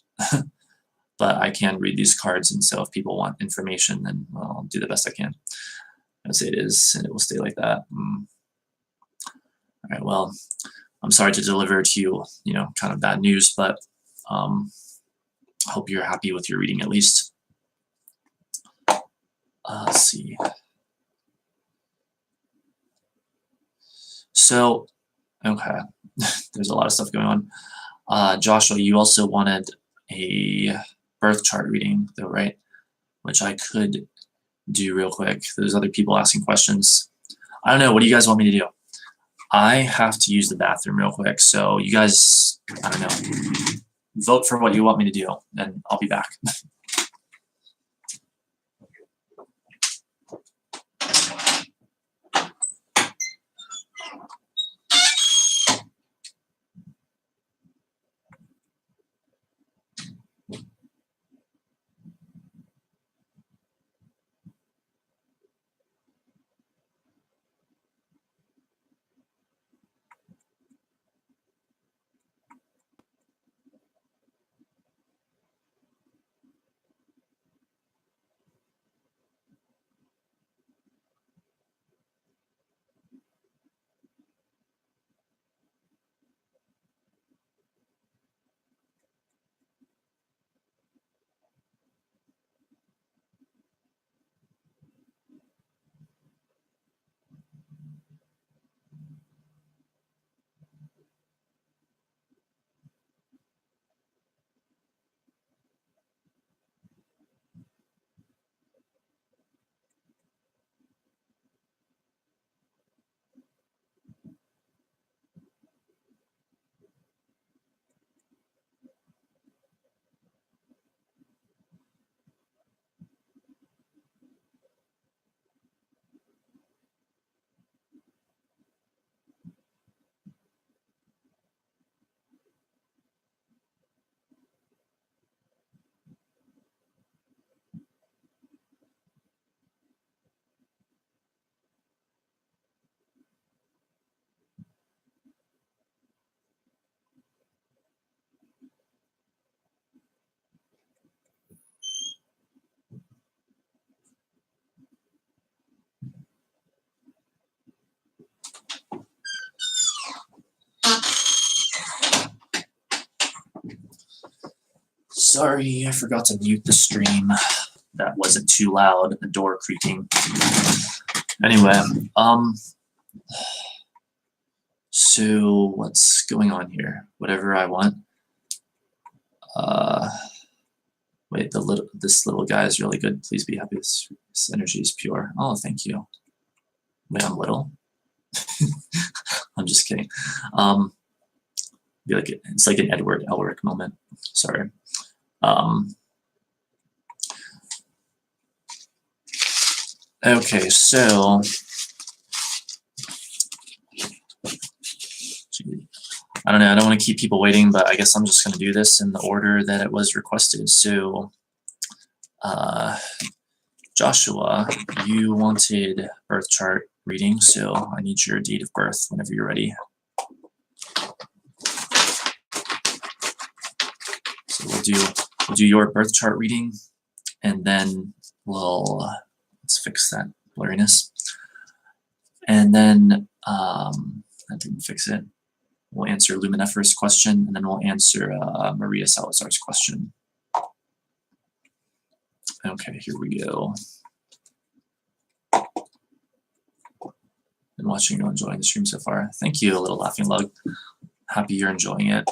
But I can read these cards, and so if people want information, then I'll do the best I can. I'd say it is, and it will stay like that. All right, well, I'm sorry to deliver to you, kind of bad news, but I hope you're happy with your reading at least. Let's see. So, okay, there's a lot of stuff going on. Joshua, you also wanted a birth chart reading, though, right? Which I could do real quick. There's other people asking questions. I don't know. What do you guys want me to do? I have to use the bathroom real quick. So you guys, I don't know, vote for what you want me to do, and I'll be back. Sorry, I forgot to mute the stream. That wasn't too loud, the door creaking. Anyway, so what's going on here? Whatever I want. Wait, this little guy is really good. Please be happy. This energy is pure. Oh, thank you. Wait, I'm little. I'm just kidding. Be like it's like an Edward Elric moment. Sorry. Okay, so I don't know. I don't want to keep people waiting, but I guess I'm just going to do this in the order that it was requested. So, Joshua, you wanted birth chart reading, so I need your date of birth whenever you're ready. So we'll do your birth chart reading, and then let's fix that blurriness, and then that didn't fix it. We'll answer Luminifer's question, and then we'll answer Maria Salazar's question. Okay, here we go. Been watching you, enjoying the stream so far. Thank you, Little Laughing Lug. Happy you're enjoying it.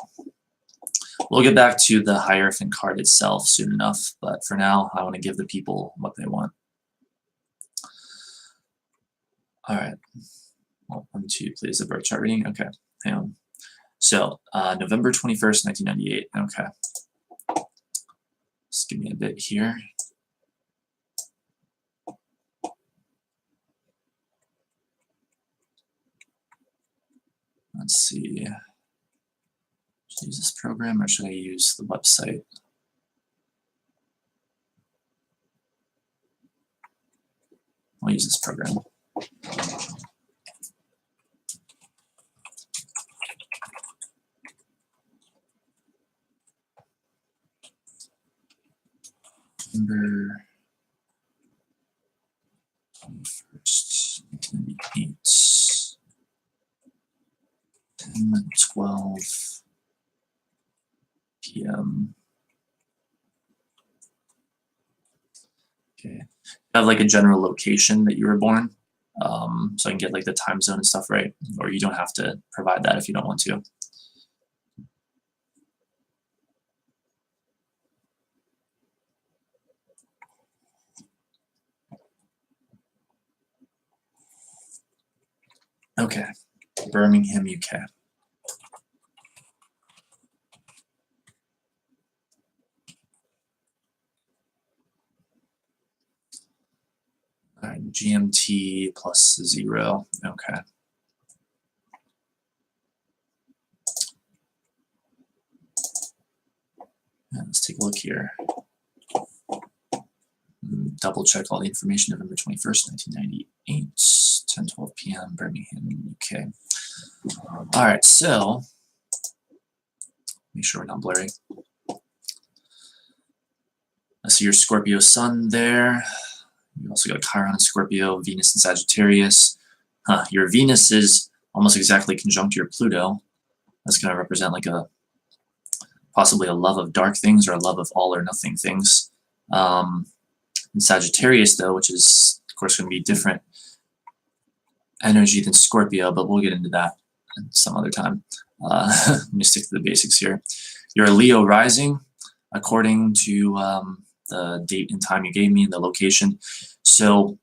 We'll get back to the Hierophant card itself soon enough, but for now, I want to give the people what they want. All right. Well, 1, 2, please, the birth chart reading. Okay, hang on. So, November 21st, 1998. Okay. Just give me a bit here. Let's see. Should I use this program or should I use the website? I'll use this program. November 21st, 1998. 10:12 p.m. Okay. Have like a general location that you were born, so I can get like the time zone and stuff right, or you don't have to provide that if you don't want to. Okay, Birmingham, UK. All right, GMT plus 0. Okay. Yeah, let's take a look here. Double check all the information. November 21st, 1998, 10:12 p.m. Birmingham, UK. All right, so make sure we're not blurry. I see your Scorpio sun there. You also got Chiron and Scorpio, Venus and Sagittarius. Your Venus is almost exactly conjunct your Pluto. That's going to represent like possibly a love of dark things or a love of all or nothing things. In Sagittarius, though, which is of course going to be different energy than Scorpio, but we'll get into that some other time. Let me stick to the basics here. You're a Leo rising, according to the date and time you gave me and the location. So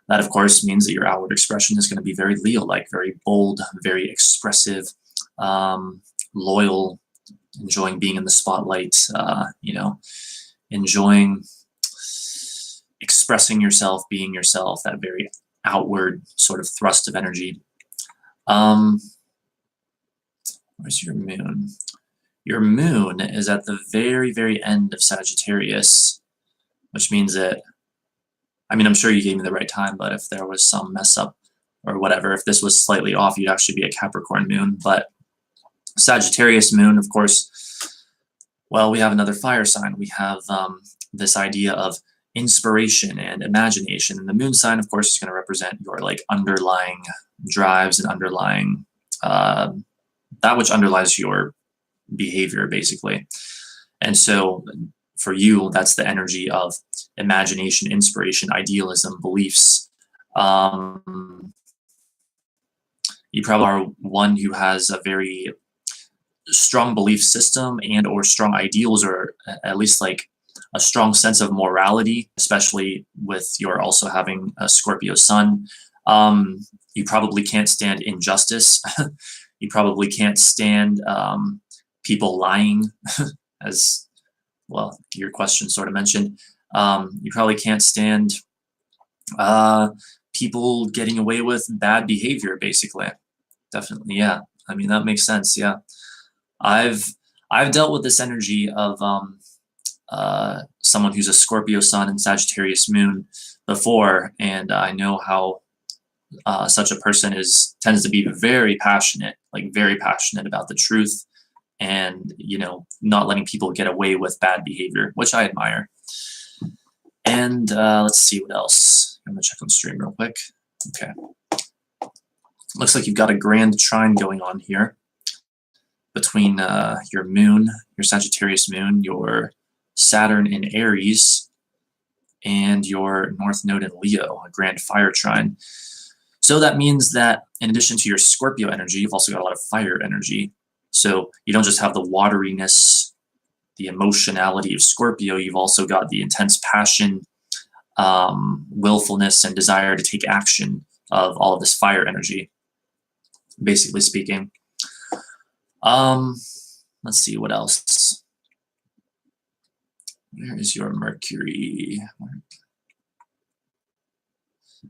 that, of course, means that your outward expression is going to be very Leo-like, very bold, very expressive, loyal, enjoying being in the spotlight, enjoying expressing yourself, being yourself, that very outward sort of thrust of energy. Where's your moon? Your moon is at the very, very end of Sagittarius, which means that, I mean, I'm sure you gave me the right time, but if there was some mess up or whatever, if this was slightly off, you'd actually be a Capricorn moon. But Sagittarius moon, of course, well, we have another fire sign. We have this idea of inspiration and imagination. And the moon sign, of course, is going to represent your like underlying drives and underlying, that which underlies your behavior, basically. And so for you, that's the energy of imagination, inspiration, idealism, beliefs. You probably are one who has a very strong belief system and or strong ideals, or at least like a strong sense of morality, especially with your also having a Scorpio sun. You probably can't stand injustice. You probably can't stand people lying, as well, your question sort of mentioned. You probably can't stand uh, people getting away with bad behavior, basically. Definitely, yeah. I mean, that makes sense, yeah. I've I've dealt with this energy of someone who's a Scorpio sun and Sagittarius moon before, and I know how such a person tends to be very passionate, like very passionate about the truth, and not letting people get away with bad behavior, which I admire. And let's see what else. I'm gonna check on stream real quick. Okay, looks like you've got a grand trine going on here between your moon, your Sagittarius moon, your Saturn in Aries, and your North Node in Leo, a grand fire trine. So that means that in addition to your Scorpio energy, you've also got a lot of fire energy. So you don't just have the wateriness, the emotionality of Scorpio, you've also got the intense passion, willfulness, and desire to take action of all of this fire energy, basically speaking. Let's see what else. Where is your Mercury?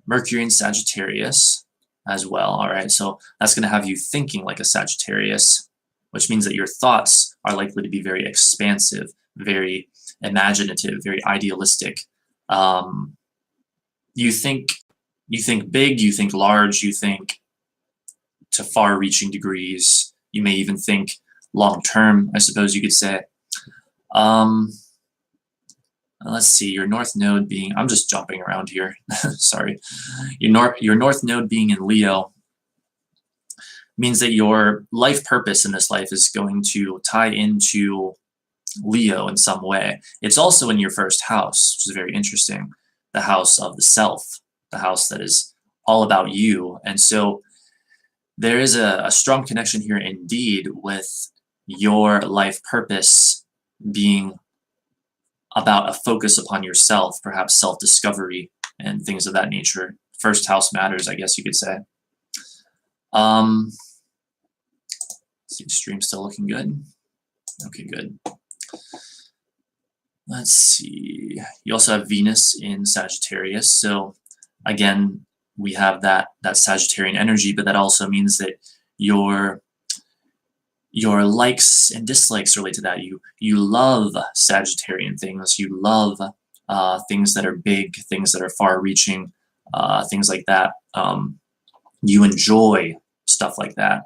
Mercury in Sagittarius as well. All right, so that's going to have you thinking like a Sagittarius, which means that your thoughts are likely to be very expansive, very imaginative, very idealistic. You think big, you think large, you think to far-reaching degrees. You may even think long-term, I suppose you could say. Let's see, your North Node being, I'm just jumping around here, sorry. Your North Node being in Leo means that your life purpose in this life is going to tie into Leo in some way. It's also in your first house, which is very interesting, the house of the self, the house that is all about you. And so there is a strong connection here indeed with your life purpose being about a focus upon yourself, perhaps self-discovery and things of that nature. First house matters, I guess you could say. See, the stream's still looking good. Okay, good. Let's see. You also have Venus in Sagittarius. So again, we have that Sagittarian energy, but that also means that your likes and dislikes relate to that. You love Sagittarian things. You love things that are big, things that are far-reaching, things like that. You enjoy stuff like that.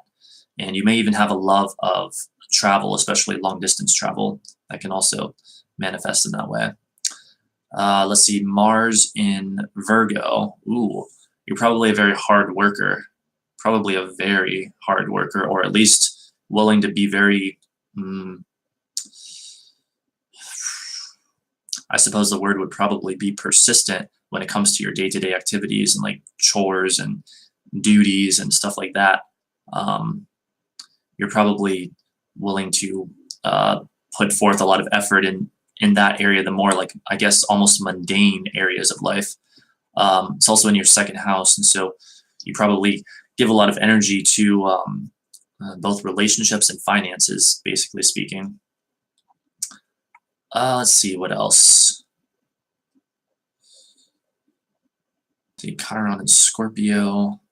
And you may even have a love of travel, especially long-distance travel. That can also manifest in that way. Let's see, Mars in Virgo. Ooh, you're probably a very hard worker. Probably a very hard worker, or at least willing to be very, I suppose the word would probably be persistent when it comes to your day-to-day activities and like chores and duties and stuff like that. You're probably willing to put forth a lot of effort in that area, the more like, I guess, almost mundane areas of life. It's also in your second house, and so you probably give a lot of energy to both relationships and finances, basically speaking. Let's see, what else? The Chiron and Scorpio.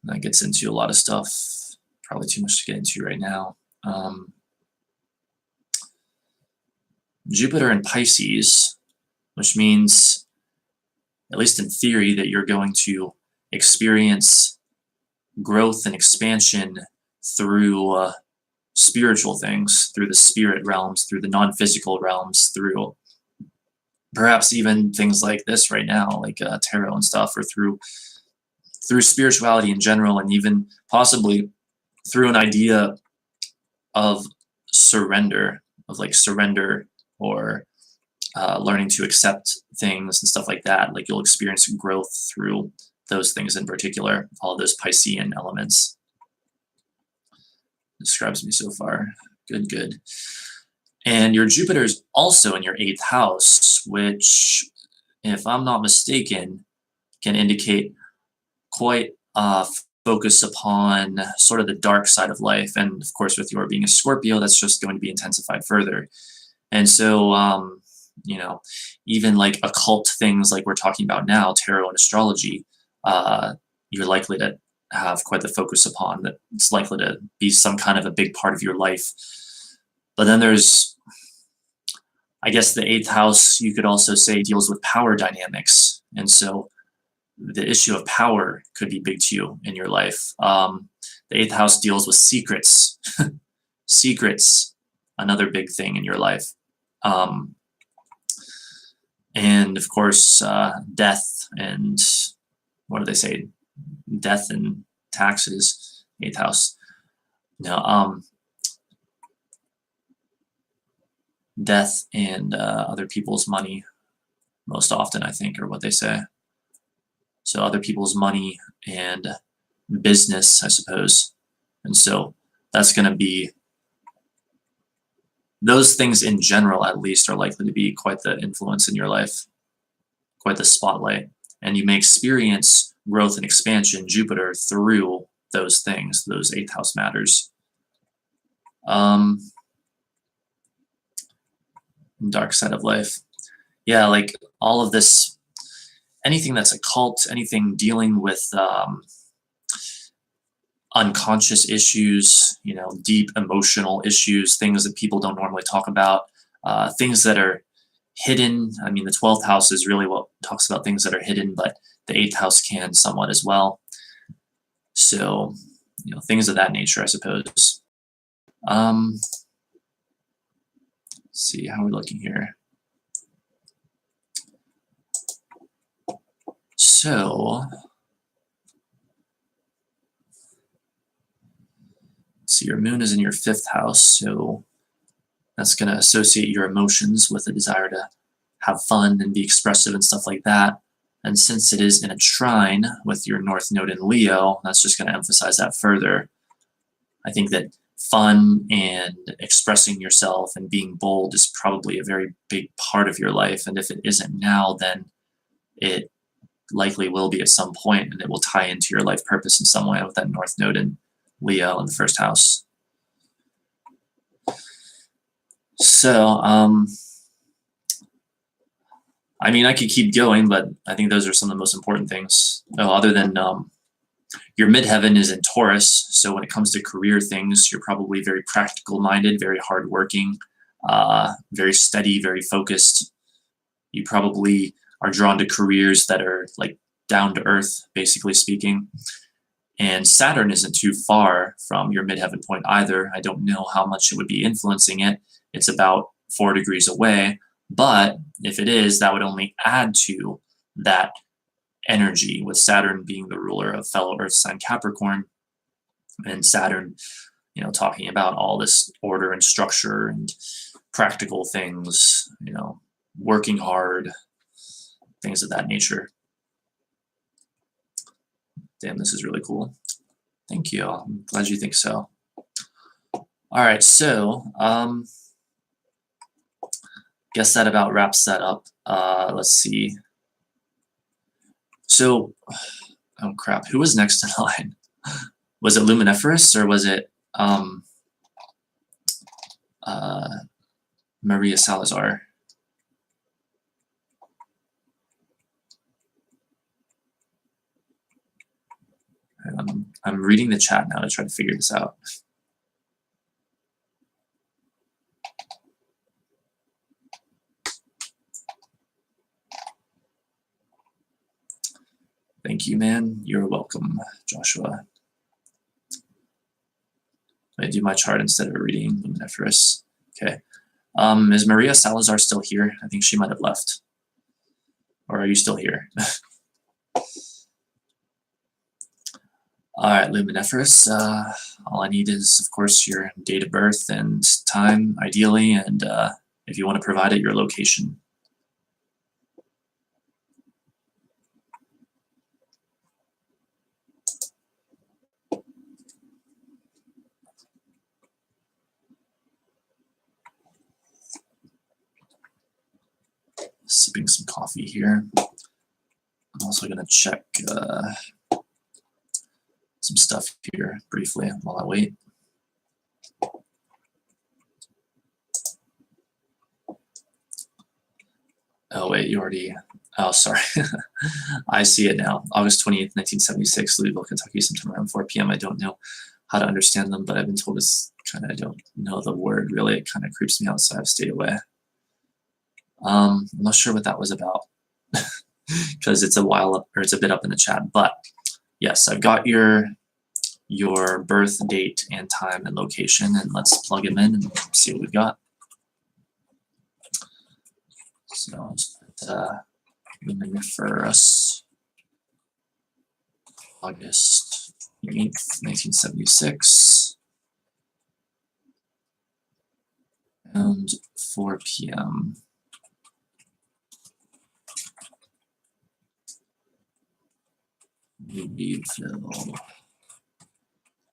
That gets into a lot of stuff. Probably too much to get into right now. Jupiter in Pisces, which means, at least in theory, that you're going to experience growth and expansion through spiritual things, through the spirit realms, through the non-physical realms, through perhaps even things like this right now, like tarot and stuff, or through spirituality in general, and even possibly through an idea of surrender, or learning to accept things and stuff like that. Like you'll experience growth through those things in particular, all those Piscean elements. Describes me so far. Good, good. And your Jupiter is also in your 8th house, which, if I'm not mistaken, can indicate quite focus upon sort of the dark side of life. And of course, with your being a Scorpio, that's just going to be intensified further. And so, you know, even like occult things like we're talking about now, tarot and astrology, you're likely to have quite the focus upon that. It's likely to be some kind of a big part of your life. But then there's, I guess, the eighth house, you could also say, deals with power dynamics. And so the issue of power could be big to you in your life. The eighth house deals with secrets. Secrets, another big thing in your life. And of course, death and what do they say? Death and taxes, eighth house. No, death and other people's money, most often, I think, are what they say. So other people's money and business, I suppose. And so that's going to be, those things in general, at least, are likely to be quite the influence in your life, quite the spotlight. And you may experience growth and expansion, Jupiter, through those things, those eighth house matters. Dark side of life. Yeah, like all of this, anything that's occult, anything dealing with unconscious issues, you know, deep emotional issues, things that people don't normally talk about, things that are hidden. I mean, the 12th house is really what talks about things that are hidden, but the 8th house can somewhat as well. So, you know, things of that nature, I suppose. Let's see, how are we looking here? So, your moon is in your 5th house, so that's going to associate your emotions with a desire to have fun and be expressive and stuff like that. And since it is in a trine with your North Node in Leo, that's just going to emphasize that further. I think that fun and expressing yourself and being bold is probably a very big part of your life. And if it isn't now, then it likely will be at some point, and it will tie into your life purpose in some way with that North Node in Leo in the 1st house. So, I mean, I could keep going, but I think those are some of the most important things. Oh, other than your midheaven is in Taurus, so when it comes to career things, you're probably very practical-minded, very hardworking, very steady, very focused. You probably are drawn to careers that are like down to earth, basically speaking. And Saturn isn't too far from your midheaven point either. I don't know how much it would be influencing it. It's about 4 degrees away. But if it is, that would only add to that energy, with Saturn being the ruler of fellow Earth sign Capricorn, and Saturn, you know, talking about all this order and structure and practical things, you know, working hard, things of that nature. Damn, this is really cool. Thank you. I'm glad you think so. All right, so guess that about wraps that up. Let's see. So, oh crap, who was next in line? Was it Luminiferous or was it Maria Salazar? I'm reading the chat now to try to figure this out. Thank you, man. You're welcome, Joshua. I do my chart instead of reading Luminiferous. Okay. Is Maria Salazar still here? I think she might have left. Or are you still here? All right, Luminiferous. All I need is, of course, your date of birth and time, ideally, and if you want to provide it, your location. Sipping some coffee here. also going to check some stuff here briefly while I wait. Oh, wait, you already... Oh, sorry. I see it now. August 28th, 1976, Louisville, Kentucky, sometime around 4 p.m. I don't know how to understand them, but I've been told it's kind of... I don't know the word, really. It kind of creeps me out, so I've stayed away. I'm not sure what that was about because it's a while up, or it's a bit up in the chat. But yes, I've got your birth date and time and location, and let's plug them in and see what we've got. So let's put Luminiferous, August 8th, 1976, and 4 p.m. Louisville,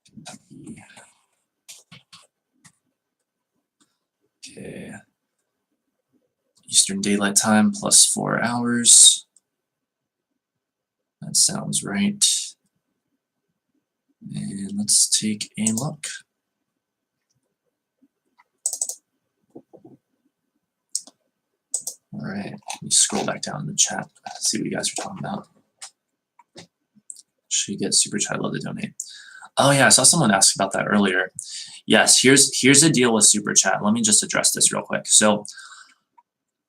Kentucky. Okay. Eastern Daylight Time plus 4 hours. That sounds right. And let's take a look. All right, let me scroll back down in the chat, see what you guys are talking about. Should you get super chat? I'd love to donate. Oh yeah, I saw someone ask about that earlier. Yes, here's the deal with super chat. Let me just address this real quick. So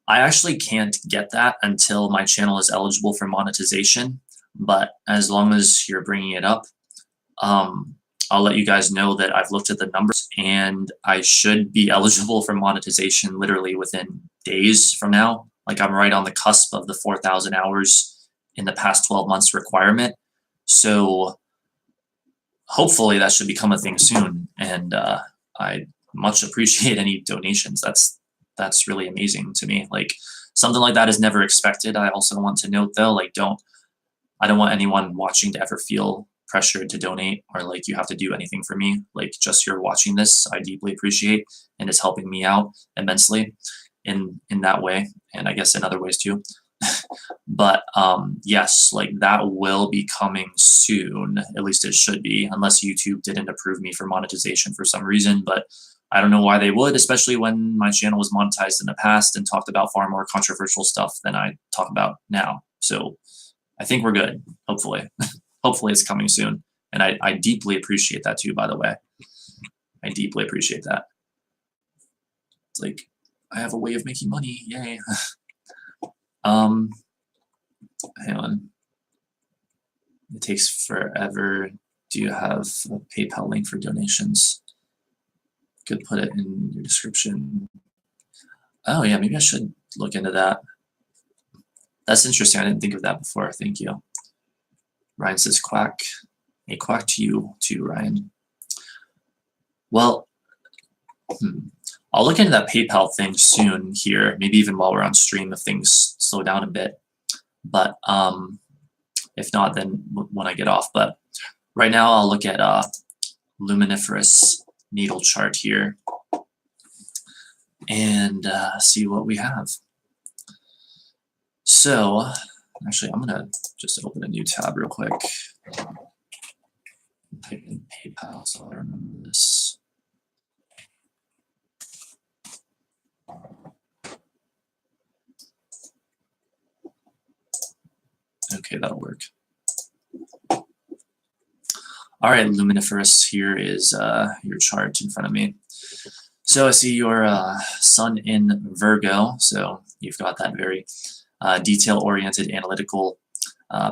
I actually can't get that until my channel is eligible for monetization. But as long as you're bringing it up, I'll let you guys know that I've looked at the numbers and I should be eligible for monetization literally within days from now. Like I'm right on the cusp of the 4,000 hours in the past 12 months requirement. So hopefully that should become a thing soon. And I much appreciate any donations. That's really amazing to me. Like something like that is never expected. I also want to note though, like I don't want anyone watching to ever feel pressured to donate or like you have to do anything for me. Like just you're watching this, I deeply appreciate, and it's helping me out immensely in that way, and I guess in other ways too. But yes, like that will be coming soon. At least it should be, unless YouTube didn't approve me for monetization for some reason. But I don't know why they would, especially when my channel was monetized in the past and talked about far more controversial stuff than I talk about now. So I think we're good, hopefully. Hopefully it's coming soon. And I deeply appreciate that too, by the way. I deeply appreciate that. It's like, I have a way of making money, yay. Hang on. It takes forever. Do you have a PayPal link for donations? Could put it in your description. Oh yeah, maybe I should look into that. That's interesting. I didn't think of that before. Thank you. Ryan says quack. A quack to you too, Ryan. Well, I'll look into that PayPal thing soon here, maybe even while we're on stream if things slow down a bit. But if not, then when I get off. But right now I'll look at luminiferous needle chart here and see what we have. So actually, I'm gonna just open a new tab real quick. Type in PayPal so I remember this. Okay, that'll work. All right, luminiferous, here is your chart in front of me. So I see your sun in Virgo, so you've got that very detail-oriented, analytical,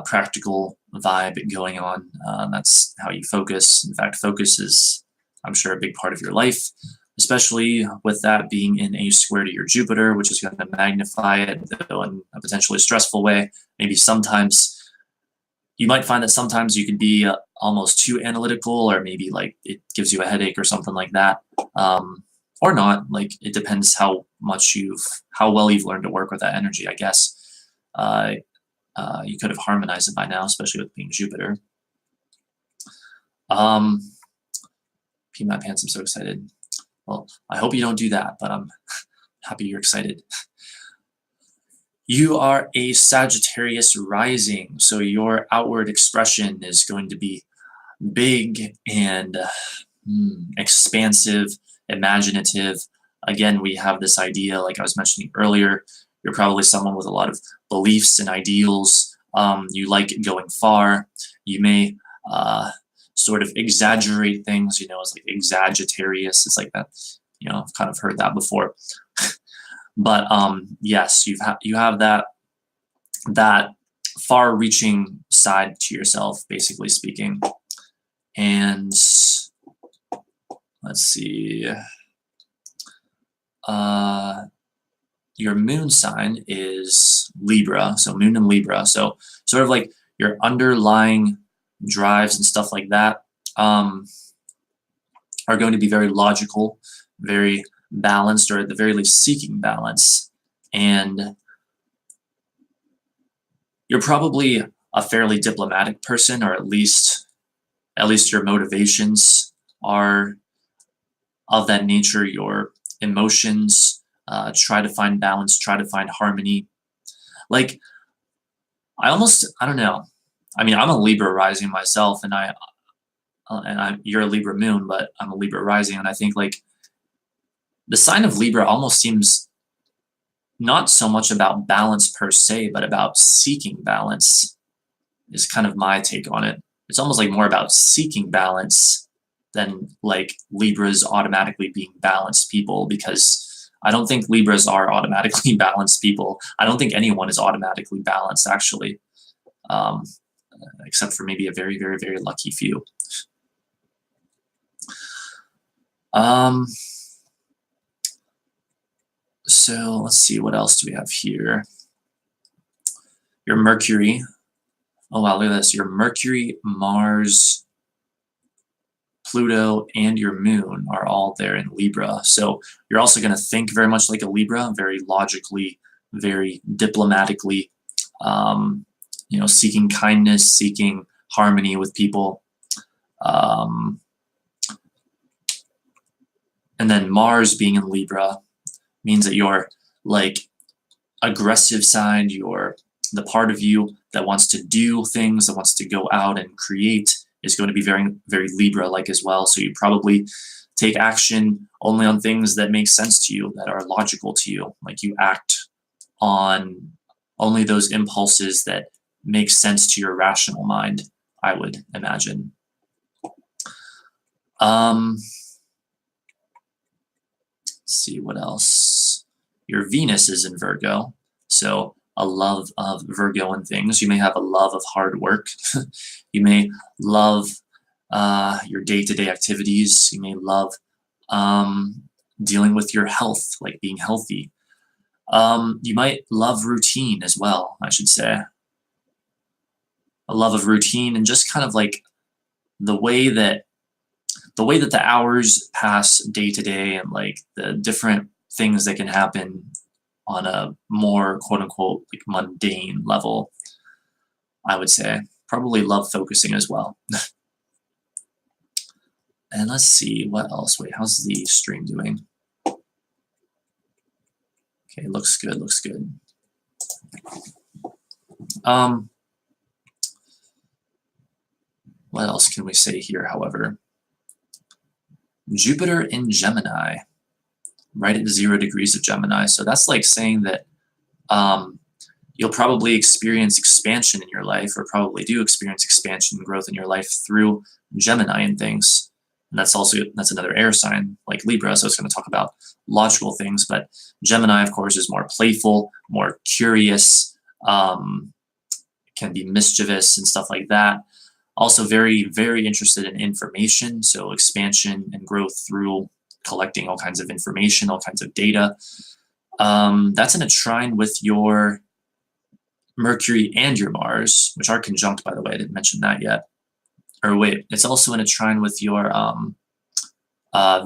practical vibe going on. That's how you focus. In fact, focus is, I'm sure, a big part of your life, especially with that being in a square to your Jupiter, which is going to magnify it, though in a potentially stressful way. Maybe sometimes you might find that sometimes you can be almost too analytical, or maybe like it gives you a headache or something like that, or not. Like it depends how well you've learned to work with that energy, I guess. You could have harmonized it by now, especially with being Jupiter. PMAP Pants, I'm so excited. Well, I hope you don't do that, but I'm happy you're excited. You are a Sagittarius rising, so your outward expression is going to be big and expansive, imaginative. Again, we have this idea, like I was mentioning earlier, you're probably someone with a lot of beliefs and ideals. You like going far. You may sort of exaggerate things, it's like exaggitarius. It's like that, I've kind of heard that before. But yes, you have that far-reaching side to yourself, basically speaking. And let's see. Your moon sign is Libra, so moon in Libra. So sort of like your underlying drives and stuff like that are going to be very logical, very balanced, or at the very least seeking balance. And you're probably a fairly diplomatic person, or at least your motivations are of that nature. Your emotions try to find balance, try to find harmony. Like, I don't know. I mean, I'm a Libra rising myself, and you're a Libra moon, but I'm a Libra rising, and I think like the sign of Libra almost seems not so much about balance per se, but about seeking balance is kind of my take on it. It's almost like more about seeking balance than like Libras automatically being balanced people, because I don't think Libras are automatically balanced people. I don't think anyone is automatically balanced, actually, except for maybe a very, very, very lucky few. So let's see, what else do we have here? Your Mercury. Oh wow, look at this. Your Mercury, Mars, Pluto, and your moon are all there in Libra. So you're also going to think very much like a Libra, very logically, very diplomatically, seeking kindness, seeking harmony with people. And then Mars being in Libra means that you're like aggressive side, you're the part of you that wants to do things, that wants to go out and create, is going to be very, very Libra-like as well. So you probably take action only on things that make sense to you, that are logical to you. Like you act on only those impulses that make sense to your rational mind, I would imagine. Let's see what else. Your Venus is in Virgo, so a love of Virgoan things. You may have a love of hard work. You may love your day-to-day activities. You may love dealing with your health, like being healthy. You might love routine as well, I should say. A love of routine and just kind of like the way that the hours pass day to day, and like the different things that can happen on a more quote unquote like mundane level, I would say. Probably love focusing as well. And let's see what else. Wait, how's the stream doing? Okay, looks good, looks good. What else can we say here, however? Jupiter in Gemini, right at 0 degrees of Gemini. So that's like saying that you'll probably experience expansion in your life, or probably do experience expansion and growth in your life through Gemini and things. And that's another air sign like Libra, so it's going to talk about logical things. But Gemini, of course, is more playful, more curious, can be mischievous and stuff like that. Also very, very interested in information, so expansion and growth through collecting all kinds of information, all kinds of data. That's in a trine with your Mercury and your Mars, which are conjunct, by the way. I didn't mention that yet. Or wait, it's also in a trine with your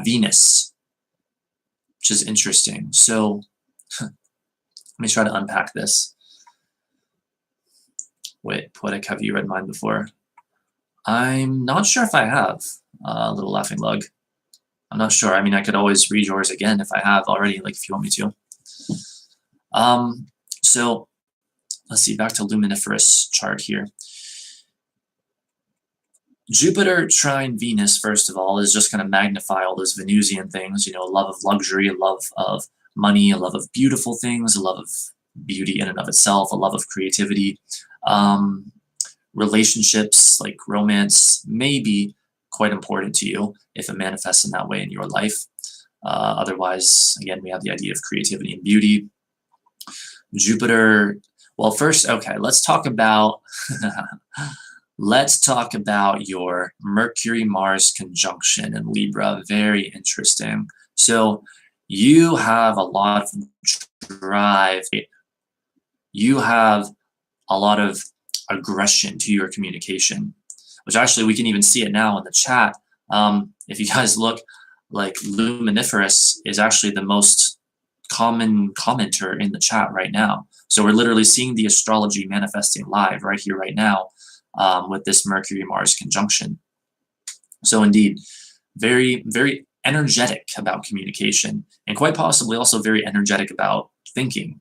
Venus, which is interesting. So let me try to unpack this. Wait, Poetic, have you read mine before? I'm not sure if I have, Little Laughing Lug. I'm not sure. I mean, I could always read yours again if I have already, like if you want me to. So let's see, back to luminiferous chart here. Jupiter trine Venus, first of all, is just going to magnify all those Venusian things, a love of luxury, a love of money, a love of beautiful things, a love of beauty in and of itself, a love of creativity. Relationships like romance may be quite important to you if it manifests in that way in your life. Otherwise, again, we have the idea of creativity and beauty. Jupiter, well, first, okay, let's talk about your Mercury-Mars conjunction in Libra. Very interesting. So you have a lot of drive. You have a lot of aggression to your communication, which actually we can even see it now in the chat. If you guys look, like luminiferous is actually the most common commenter in the chat right now. So we're literally seeing the astrology manifesting live right here, right now, with this Mercury-Mars conjunction. So indeed, very, very energetic about communication, and quite possibly also very energetic about thinking,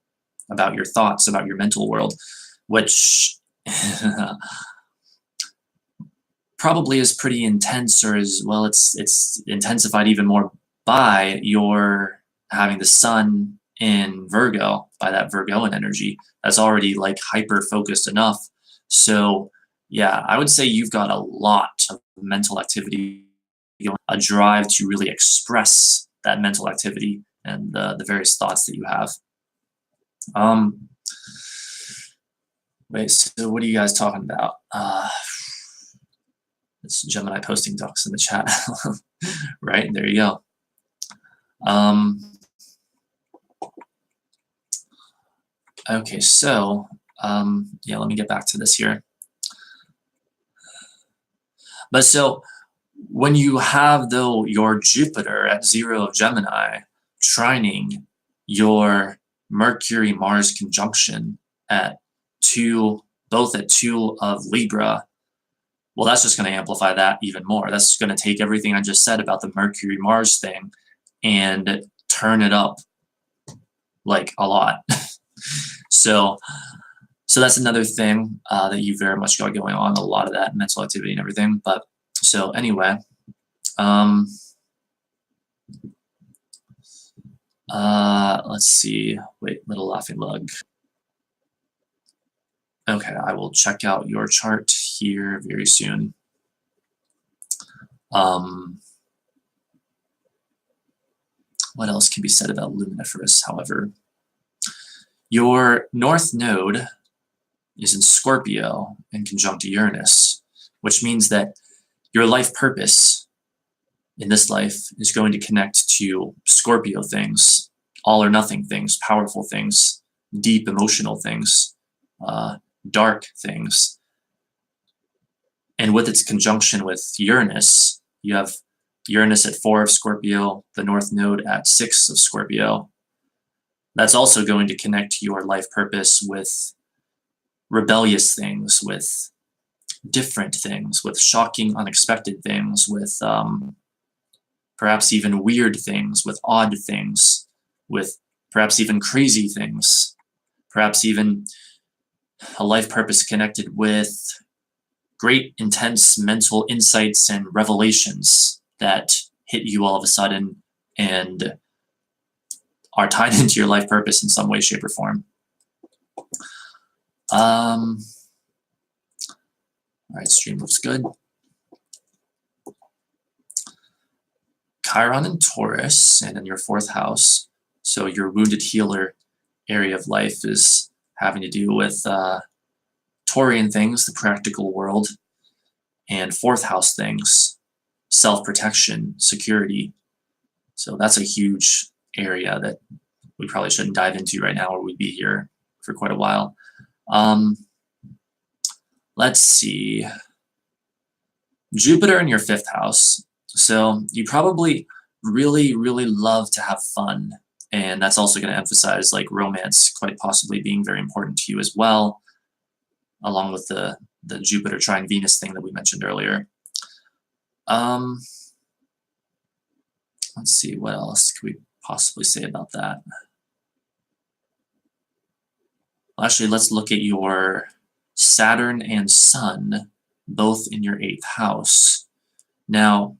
about your thoughts, about your mental world, which probably is pretty intense, or as well, it's intensified even more by your having the sun in Virgo, by that Virgoan energy that's already like hyper focused enough. So yeah, I would say you've got a lot of mental activity, a drive to really express that mental activity and the various thoughts that you have. Wait, so what are you guys talking about? It's Gemini posting docs in the chat. Right, there you go. Okay, so yeah, let me get back to this here. But so when you have, though, your Jupiter at 0 of Gemini trining your Mercury-Mars conjunction at 2, both at 2 of Libra, well, that's just going to amplify that even more. That's going to take everything I just said about the Mercury-Mars thing and turn it up like a lot. So that's another thing that you very much got going on, a lot of that mental activity and everything. But so anyway, let's see. Wait, little laughing bug. Okay, I will check out your chart here very soon. What else can be said about luminiferous, however? Your North Node is in Scorpio in conjunct Uranus, which means that your life purpose in this life is going to connect to Scorpio things, all or nothing things, powerful things, deep emotional things, dark things. And with its conjunction with Uranus, you have Uranus at 4 of Scorpio, the North Node at 6 of Scorpio. That's also going to connect your life purpose with rebellious things, with different things, with shocking, unexpected things, with perhaps even weird things, with odd things, with perhaps even crazy things, perhaps even a life purpose connected with great, intense mental insights and revelations that hit you all of a sudden and are tied into your life purpose in some way, shape, or form. All right, stream looks good. Chiron in Taurus, and in your 4th house. So your wounded healer area of life is having to do with Taurian things, the practical world, and 4th house things, self-protection, security. So that's a huge area that we probably shouldn't dive into right now, or we'd be here for quite a while. Let's see. Jupiter in your 5th house. So you probably really, really love to have fun. And that's also going to emphasize like romance quite possibly being very important to you as well, along with the Jupiter trine Venus thing that we mentioned earlier. Let's see, what else could we possibly say about that? Actually, let's look at your Saturn and Sun, both in your 8th house. Now,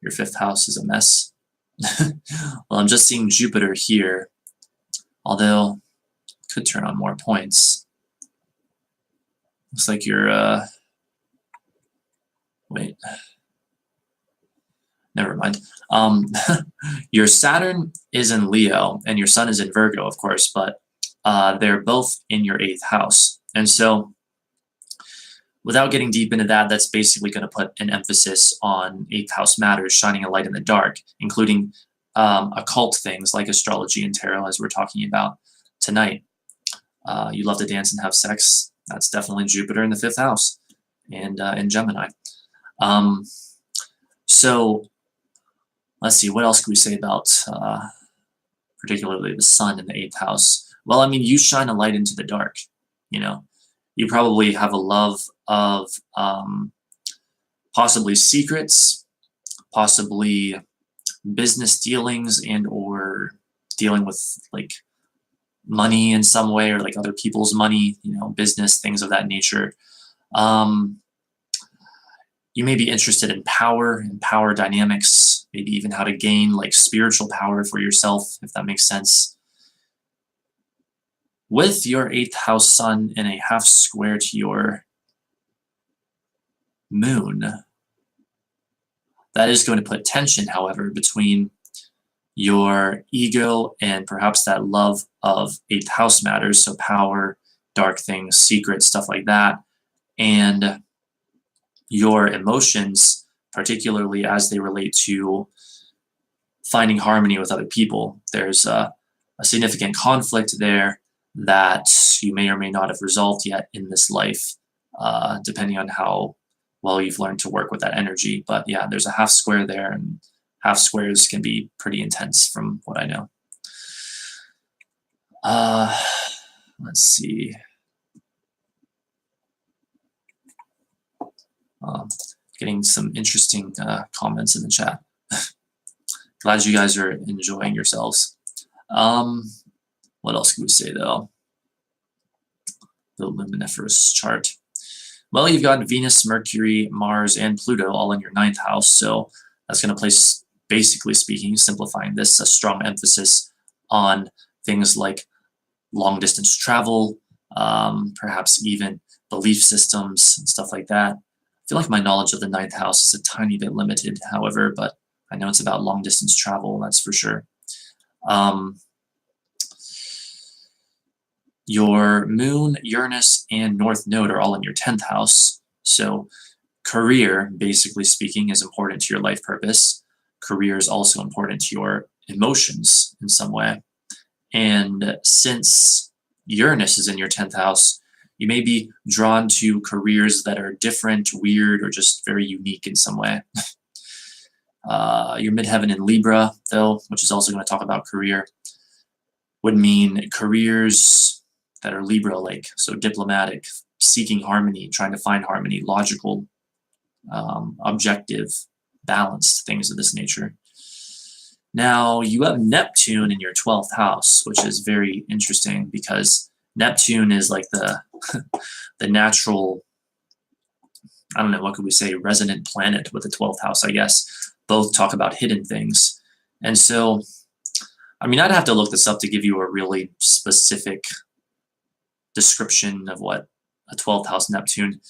your 5th house is a mess. Well, I'm just seeing Jupiter here, although could turn on more points. Looks like you're, wait, never mind. Your Saturn is in Leo, and your Sun is in Virgo, of course, but they're both in your 8th house. And so, without getting deep into that, that's basically going to put an emphasis on 8th house matters, shining a light in the dark, including occult things like astrology and tarot, as we're talking about tonight. You love to dance and have sex. That's definitely Jupiter in the 5th house and in Gemini. So let's see, what else can we say about particularly the Sun in the 8th house? Well, I mean, you shine a light into the dark, you know. You probably have a love of possibly secrets, possibly business dealings, and or dealing with like money in some way, or like other people's money, you know, business, things of that nature. You may be interested in power and power dynamics, maybe even how to gain like spiritual power for yourself, if that makes sense. With your 8th house Sun in a half square to your Moon, that is going to put tension, however, between your ego and perhaps that love of 8th house matters, so power, dark things, secrets, stuff like that, and your emotions, particularly as they relate to finding harmony with other people. There's a significant conflict there that you may or may not have resolved yet in this life, depending on how well you've learned to work with that energy. But yeah, there's a half square there, and half squares can be pretty intense from what I know. Let's see. Getting some interesting comments in the chat. Glad you guys are enjoying yourselves. What else can we say, though? The luminiferous chart. Well, you've got Venus, Mercury, Mars, and Pluto all in your 9th house, so that's going to place, basically speaking, simplifying this, a strong emphasis on things like long-distance travel, perhaps even belief systems and stuff like that. I feel like my knowledge of the 9th house is a tiny bit limited, however, but I know it's about long-distance travel, that's for sure. Your Moon, Uranus, and North Node are all in your 10th house. So career, basically speaking, is important to your life purpose. Career is also important to your emotions in some way. And since Uranus is in your 10th house, you may be drawn to careers that are different, weird, or just very unique in some way. Your midheaven in Libra, though, which is also going to talk about career, would mean careers that are Libra-like, so diplomatic, seeking harmony, trying to find harmony, logical, objective, balanced, things of this nature. Now, you have Neptune in your 12th house, which is very interesting because Neptune is like the natural, I don't know, what could we say, resonant planet with the 12th house, I guess. Both talk about hidden things. And so, I mean, I'd have to look this up to give you a really specific description of what a 12th house Neptune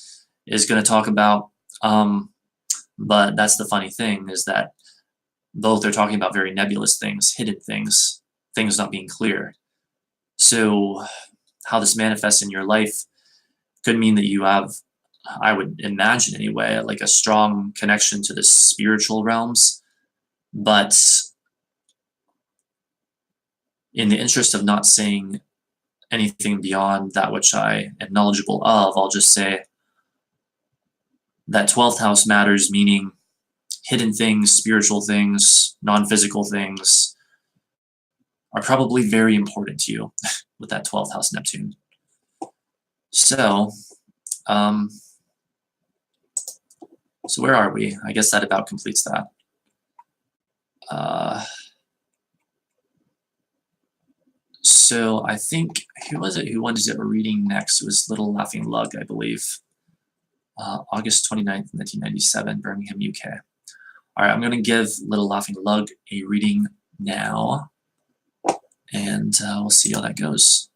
is going to talk about. But that's the funny thing, is that both are talking about very nebulous things, hidden things, things not being clear. So how this manifests in your life could mean that you have, I would imagine anyway, like a strong connection to the spiritual realms. But in the interest of not saying anything beyond that which I am knowledgeable of, I'll just say that 12th house matters, meaning hidden things, spiritual things, non-physical things are probably very important to you with that 12th house Neptune. So, so where are we? I guess that about completes that. So I think, who was it who wanted a reading next? It was Little Laughing Lug, I believe. August 29th, 1997, Birmingham, UK. All right, I'm going to give Little Laughing Lug a reading now, and we'll see how that goes.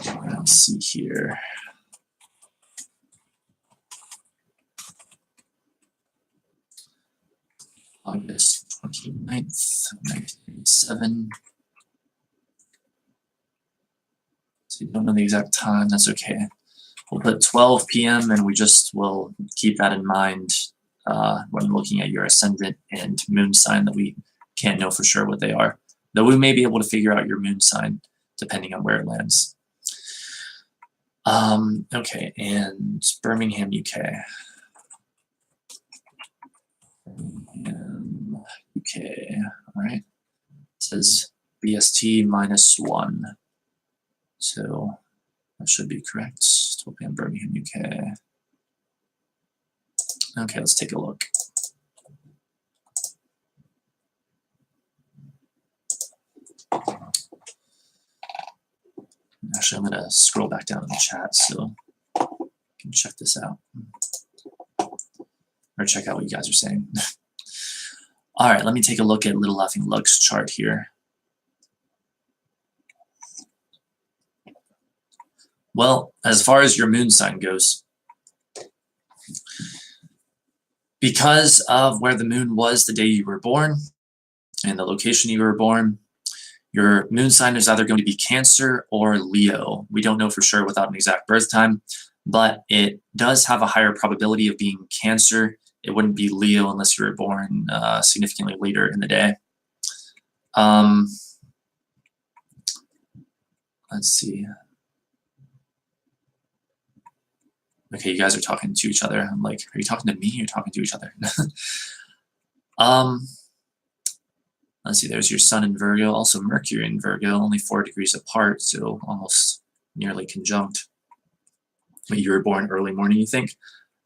Let's see here. August 29th, 1987. So you don't know the exact time, that's okay. We'll put 12 p.m. and we just will keep that in mind when looking at your ascendant and moon sign, that we can't know for sure what they are. Though we may be able to figure out your moon sign depending on where it lands. Okay, and Birmingham, UK. UK, all right. It says BST -1. So that should be correct. 12 p.m. Birmingham, UK. Okay, let's take a look. Actually, I'm going to scroll back down in the chat so you can check this out. Or check out what you guys are saying. All right, let me take a look at Little Laughing Lug's chart here. Well, as far as your moon sign goes, because of where the moon was the day you were born and the location you were born, your moon sign is either going to be Cancer or Leo. We don't know for sure without an exact birth time, but it does have a higher probability of being Cancer. It wouldn't be Leo unless you were born significantly later in the day. Let's see. Okay, you guys are talking to each other. I'm like, are you talking to me? You're talking to each other. Let's see, there's your Sun in Virgo, also Mercury in Virgo, only 4 degrees apart, so almost nearly conjunct. But you were born early morning, you think?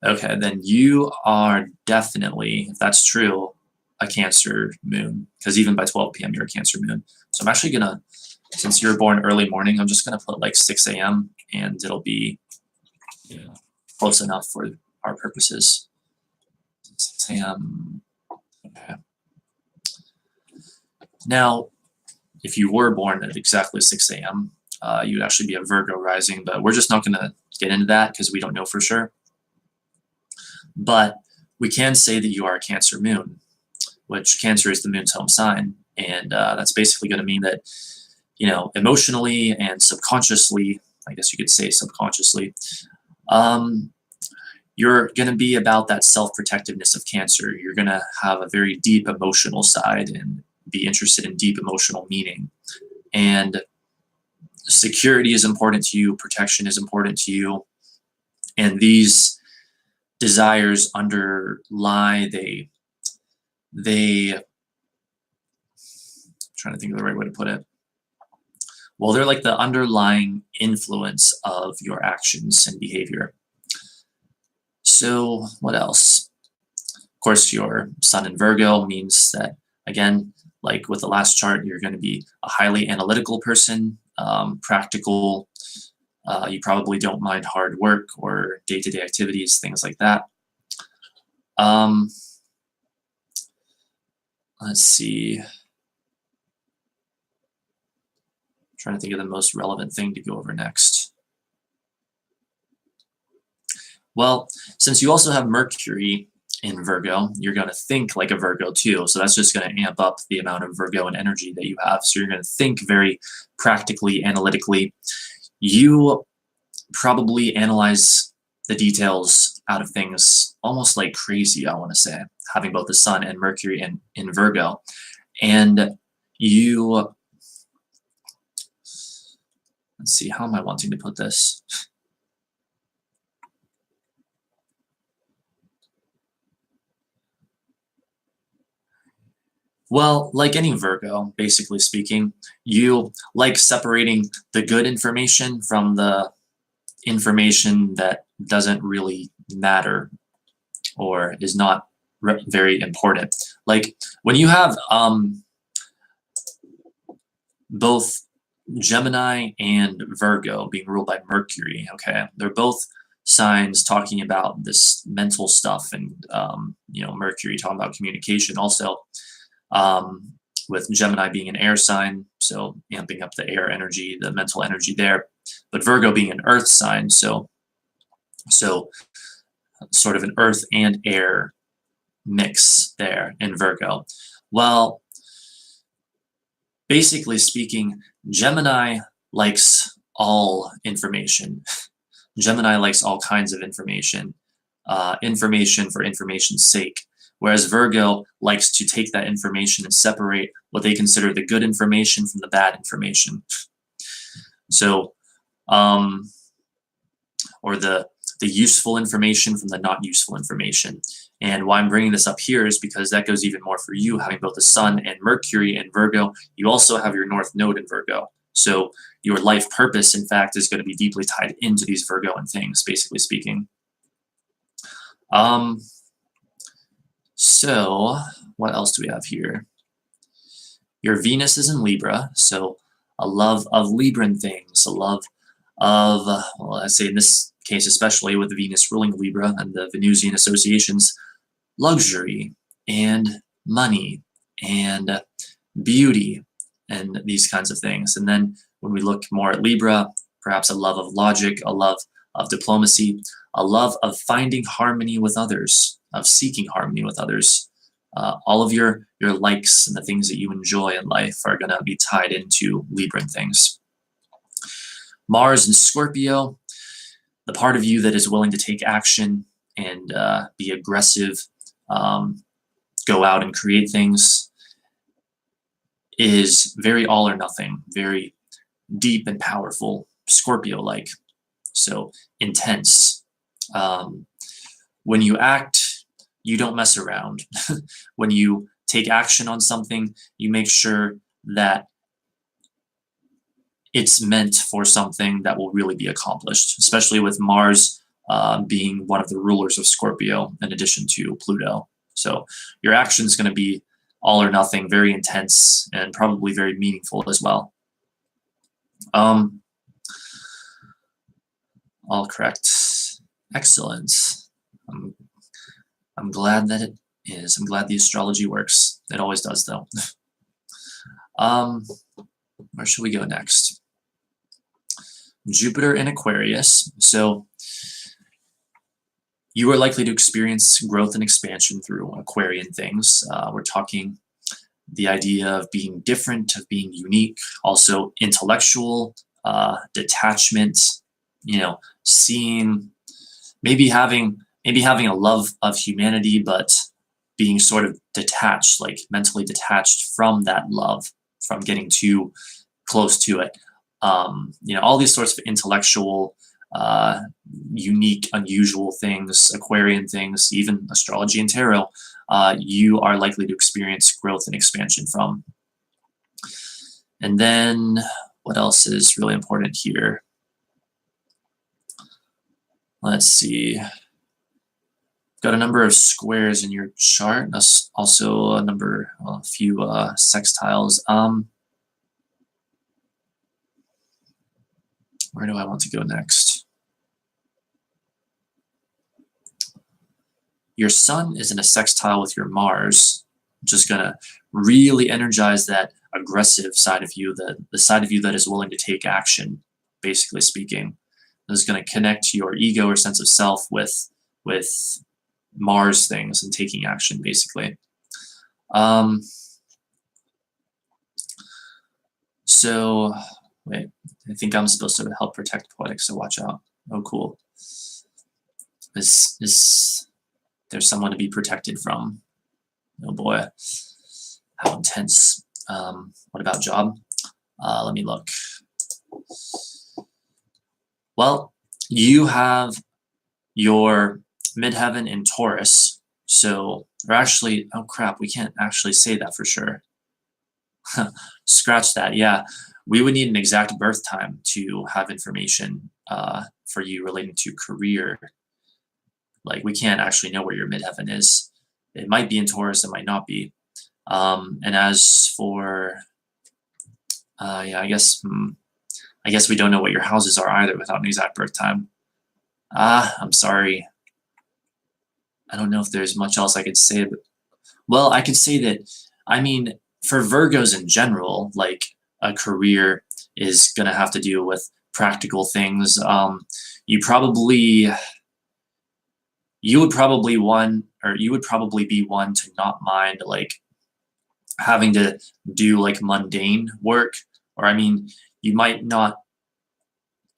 Okay, then you are definitely, if that's true, a Cancer moon, because even by 12 p.m. you're a Cancer moon. So I'm actually gonna, since you're born early morning, I'm just gonna put like 6 a.m. and it'll be close enough for our purposes. 6 a.m. Okay. Now, if you were born at exactly 6 a.m., you'd actually be a Virgo rising, but we're just not going to get into that because we don't know for sure. But we can say that you are a Cancer moon, which Cancer is the moon's home sign. And that's basically going to mean that, you know, emotionally and subconsciously, I guess you could say subconsciously, you're going to be about that self-protectiveness of Cancer. You're going to have a very deep emotional side and be interested in deep emotional meaning. And security is important to you, protection is important to you, and these desires underlie, I'm trying to think of the right way to put it. Well, they're like the underlying influence of your actions and behavior. So what else? Of course, your Sun in Virgo means that, again, like with the last chart, you're going to be a highly analytical person, practical. You probably don't mind hard work or day-to-day activities, things like that. Let's see. I'm trying to think of the most relevant thing to go over next. Well, since you also have Mercury in Virgo, you're going to think like a Virgo too. So that's just going to amp up the amount of Virgoan energy that you have. So you're going to think very practically, analytically. You probably analyze the details out of things almost like crazy, I want to say, having both the Sun and Mercury in Virgo. And you, let's see, how am I wanting to put this? Well, like any Virgo, basically speaking, you like separating the good information from the information that doesn't really matter or is not very important. Like when you have both Gemini and Virgo being ruled by Mercury, okay, they're both signs talking about this mental stuff, and Mercury talking about communication. Also, with Gemini being an air sign, so amping up the air energy, the mental energy there, but Virgo being an earth sign, so sort of an earth and air mix there in Virgo. Well, basically speaking, Gemini likes all information. Gemini likes all kinds of information, information for information's sake, whereas Virgo likes to take that information and separate what they consider the good information from the bad information. So, or the useful information from the not useful information. And why I'm bringing this up here is because that goes even more for you, having both the Sun and Mercury in Virgo. You also have your North Node in Virgo. So your life purpose, in fact, is going to be deeply tied into these Virgoan things, basically speaking. So what else do we have here? Your Venus is in Libra, so a love of Libran things, a love of, well, I say in this case, especially with the Venus ruling Libra and the Venusian associations, luxury and money and beauty and these kinds of things. And then when we look more at Libra, perhaps a love of logic, a love of diplomacy, a love of finding harmony with others, of seeking harmony with others. All of your likes and the things that you enjoy in life are going to be tied into Libran things. Mars and Scorpio, the part of you that is willing to take action and be aggressive, go out and create things, is very all or nothing, very deep and powerful, Scorpio-like, so intense. When you act, you don't mess around. When you take action on something, you make sure that it's meant for something that will really be accomplished, especially with Mars being one of the rulers of Scorpio in addition to Pluto. So your action is going to be all or nothing, very intense, and probably very meaningful as well. All correct. Excellent. I'm glad that it is. I'm glad the astrology works. It always does, though. Where should we go next? Jupiter in Aquarius. So you are likely to experience growth and expansion through Aquarian things. We're talking the idea of being different, of being unique, also intellectual, detachment, seeing, maybe having a love of humanity, but being sort of detached, like mentally detached from that love, from getting too close to it. All these sorts of intellectual, unique, unusual things, Aquarian things, even astrology and tarot, you are likely to experience growth and expansion from. And then what else is really important here? Let's see. Got a number of squares in your chart. Also a few sextiles. Where do I want to go next? Your Sun is in a sextile with your Mars, which is going to really energize that aggressive side of you, the side of you that is willing to take action, basically speaking. This is going to connect your ego or sense of self with Mars things and taking action, basically. So, wait, I think I'm supposed to help protect Poetics, so watch out. Oh, cool. Is there's someone to be protected from? Oh boy, how intense. What about job? Let me look. Well, you have your midheaven in Taurus, so, or actually, oh crap, we can't actually say that for sure. Scratch that, yeah. We would need an exact birth time to have information for you relating to career. Like, we can't actually know where your midheaven is. It might be in Taurus, it might not be. And as for, yeah, I guess we don't know what your houses are either without an exact birth time. I'm sorry. I don't know if there's much else I could say, but, well, I could say that, I mean, for Virgos in general, like a career is going to have to deal with practical things. You probably, you would probably be one to not mind like having to do like mundane work, or I mean, you might not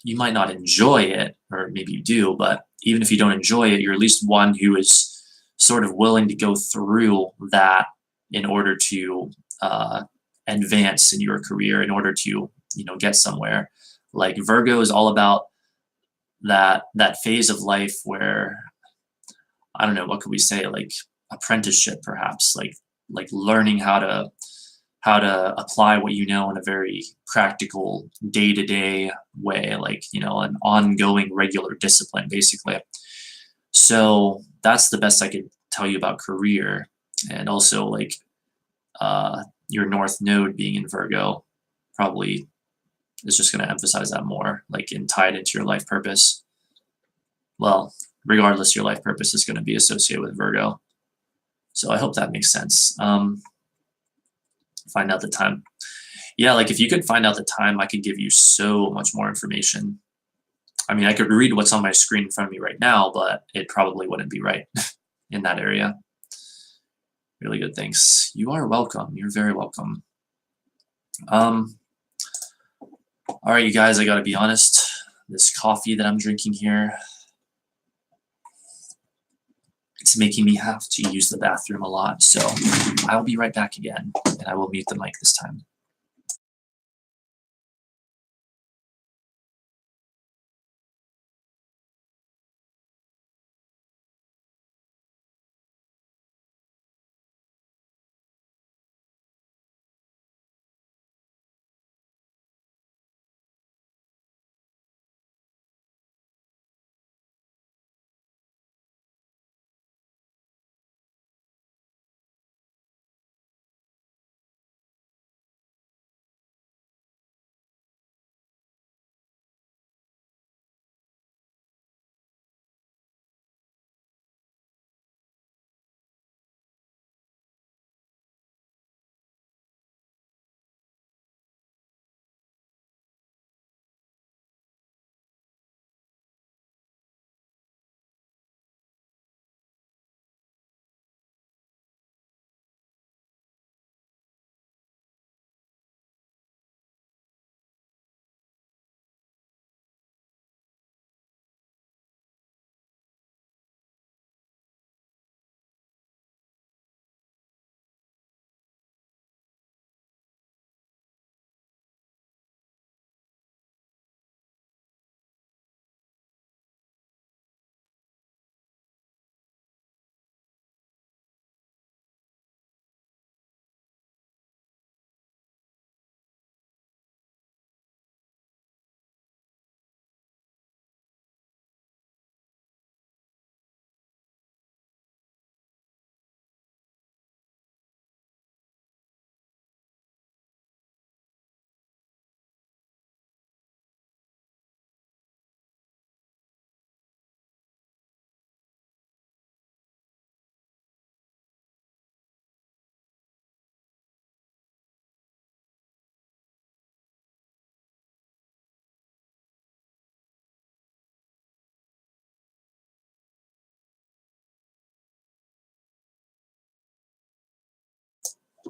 you might not enjoy it, or maybe you do, but even if you don't enjoy it, you're at least one who is sort of willing to go through that in order to advance in your career, in order to, get somewhere. Like Virgo is all about that phase of life where, I don't know, what could we say, like apprenticeship perhaps, like learning how to apply what you know in a very practical day-to-day way, like, an ongoing regular discipline, basically. So that's the best I could tell you about career. And also, like, your North Node being in Virgo probably is just going to emphasize that more, like, and tie it into your life purpose. Well, regardless, your life purpose is going to be associated with Virgo. So I hope that makes sense. Find out the time. Yeah, like if you could find out the time, I could give you so much more information. I mean, I could read what's on my screen in front of me right now, but it probably wouldn't be right in that area. Really good, thanks. You are welcome. You're very welcome. All right, you guys, I gotta be honest. This coffee that I'm drinking here, it's making me have to use the bathroom a lot. So I'll be right back again, and I will mute the mic this time.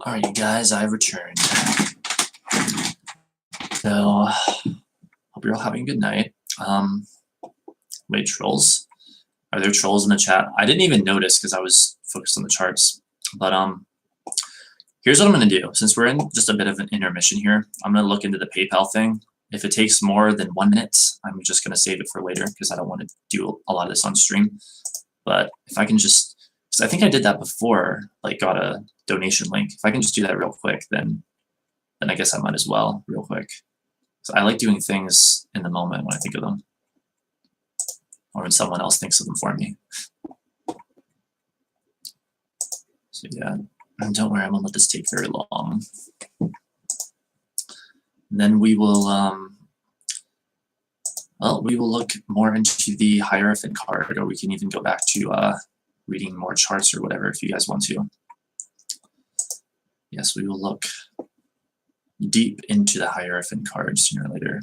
All right, you guys, I've returned. So, hope you're all having a good night. Wait, trolls? Are there trolls in the chat? I didn't even notice because I was focused on the charts. But here's what I'm gonna do. Since we're in just a bit of an intermission here, I'm gonna look into the PayPal thing. If it takes more than 1 minute, I'm just gonna save it for later because I don't want to do a lot of this on stream. But if I can just, because I think I did that before, like got a donation link. If I can just do that real quick, then I guess I might as well real quick. So I like doing things in the moment when I think of them, or when someone else thinks of them for me. So yeah, and don't worry, I won't let this take very long. And then we will, well, we will look more into the Hierophant card, or we can even go back to reading more charts or whatever if you guys want to. Yes, we will look deep into the Hierophant card sooner or later.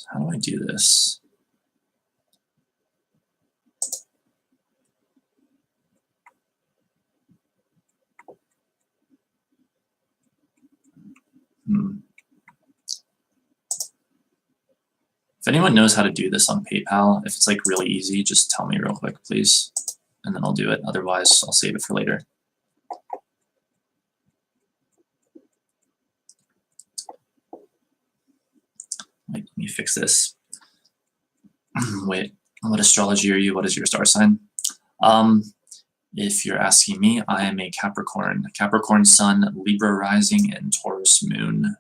How do I do this? If anyone knows how to do this on PayPal, if it's like really easy, just tell me real quick, please, and then I'll do it. Otherwise, I'll save it for later. Wait, let me fix this. Wait, what astrology are you? What is your star sign? If you're asking me, I am a Capricorn. Capricorn Sun, Libra Rising, and Taurus Moon.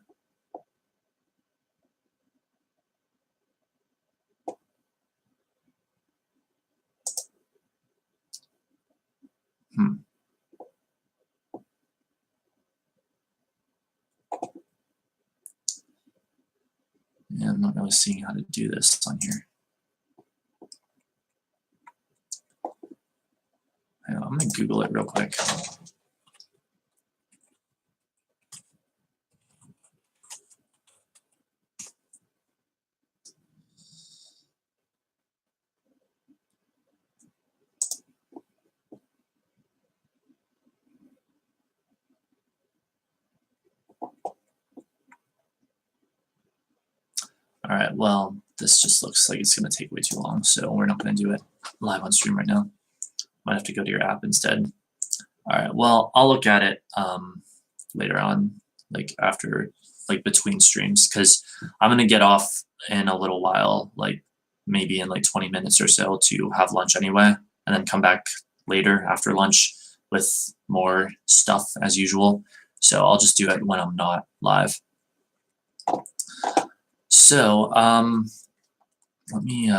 Yeah, I'm not really seeing how to do this on here. I'm going to Google it real quick. All right, well, this just looks like it's going to take way too long, so we're not going to do it live on stream right now. Might have to go to your app instead. All right, well, I'll look at it later on, like after, like between streams, because I'm going to get off in a little while, like maybe in like 20 minutes or so to have lunch anyway, and then come back later after lunch with more stuff as usual. So I'll just do it when I'm not live. So let me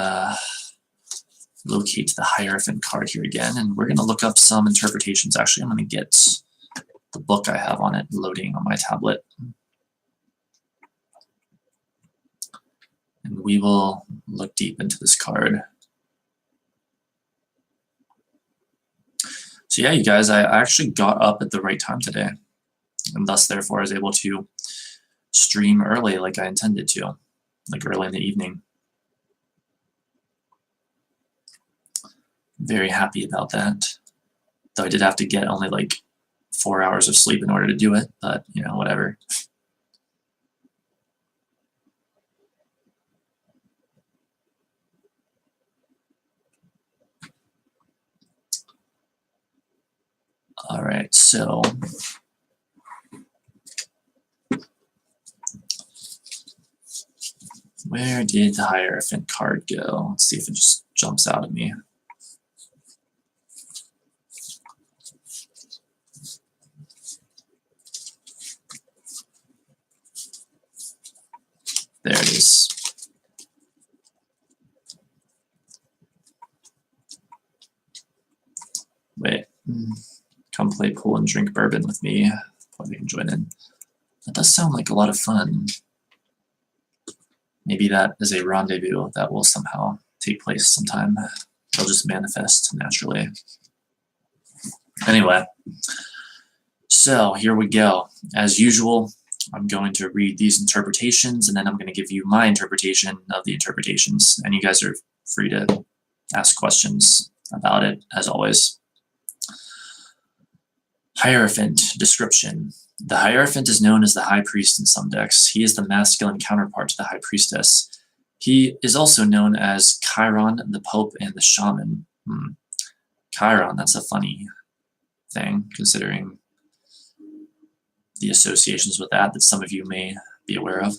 locate the Hierophant card here again, and we're going to look up some interpretations. Actually, I'm going to get the book I have on it loading on my tablet. And we will look deep into this card. So yeah, you guys, I actually got up at the right time today, and thus, therefore, I was able to stream early like I intended to, like early in the evening. Very happy about that. Though I did have to get only like 4 hours of sleep in order to do it, but you know, whatever. All right, so where did the Hierophant card go? Let's see if it just jumps out at me. There it is. Wait, come play pool and drink bourbon with me. Probably can join in. That does sound like a lot of fun. Maybe that is a rendezvous that will somehow take place sometime. It'll just manifest naturally. Anyway, so here we go. As usual, I'm going to read these interpretations, and then I'm going to give you my interpretation of the interpretations. And you guys are free to ask questions about it, as always. Hierophant description. The Hierophant is known as the High Priest in some decks. He is the masculine counterpart to the High Priestess. He is also known as Chiron, the Pope, and the Shaman. Chiron, that's a funny thing, considering the associations with that some of you may be aware of.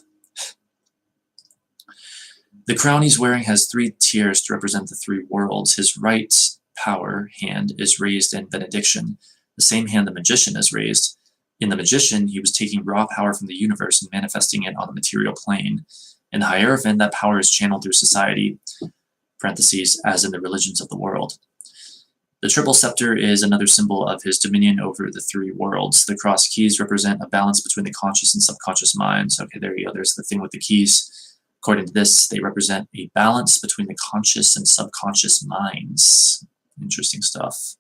The crown he's wearing has 3 tiers to represent the 3 worlds. His right power hand is raised in benediction, the same hand the magician is raised. In the magician, he was taking raw power from the universe and manifesting it on the material plane. In the Hierophant, that power is channeled through society, parentheses, as in the religions of the world. The triple scepter is another symbol of his dominion over the three worlds. The cross keys represent a balance between the conscious and subconscious minds. Okay, there you go. There's the thing with the keys. According to this, they represent a balance between the conscious and subconscious minds. Interesting stuff.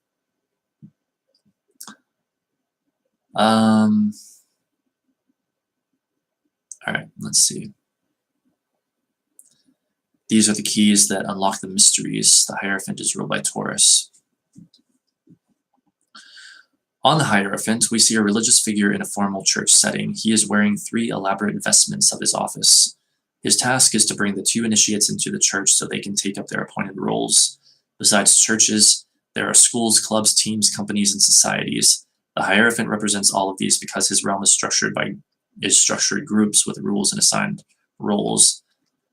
All right, let's see. These are the keys that unlock the mysteries. The Hierophant is ruled by Taurus. On the Hierophant, we see a religious figure in a formal church setting. He is wearing 3 elaborate vestments of his office. His task is to bring the 2 initiates into the church so they can take up their appointed roles. Besides churches, there are schools, clubs, teams, companies, and societies. The Hierophant represents all of these because his realm is structured groups with rules and assigned roles.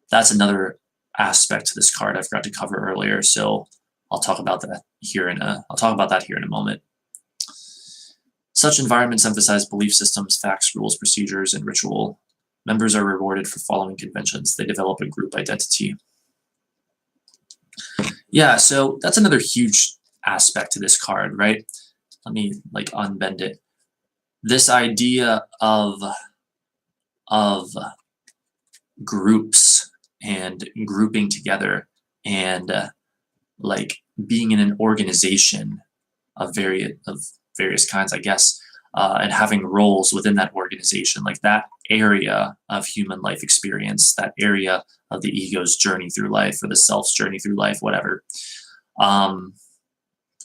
That's another aspect to this card I forgot to cover earlier, so I'll talk about that here in a moment. Such environments emphasize belief systems, facts, rules, procedures, and ritual. Members are rewarded for following conventions. They develop a group identity. Yeah, so that's another huge aspect to this card, right? Let me unbend it. This idea of groups and grouping together and being in an organization of various kinds, I guess, and having roles within that organization, like that area of human life experience, that area of the ego's journey through life or the self's journey through life, whatever.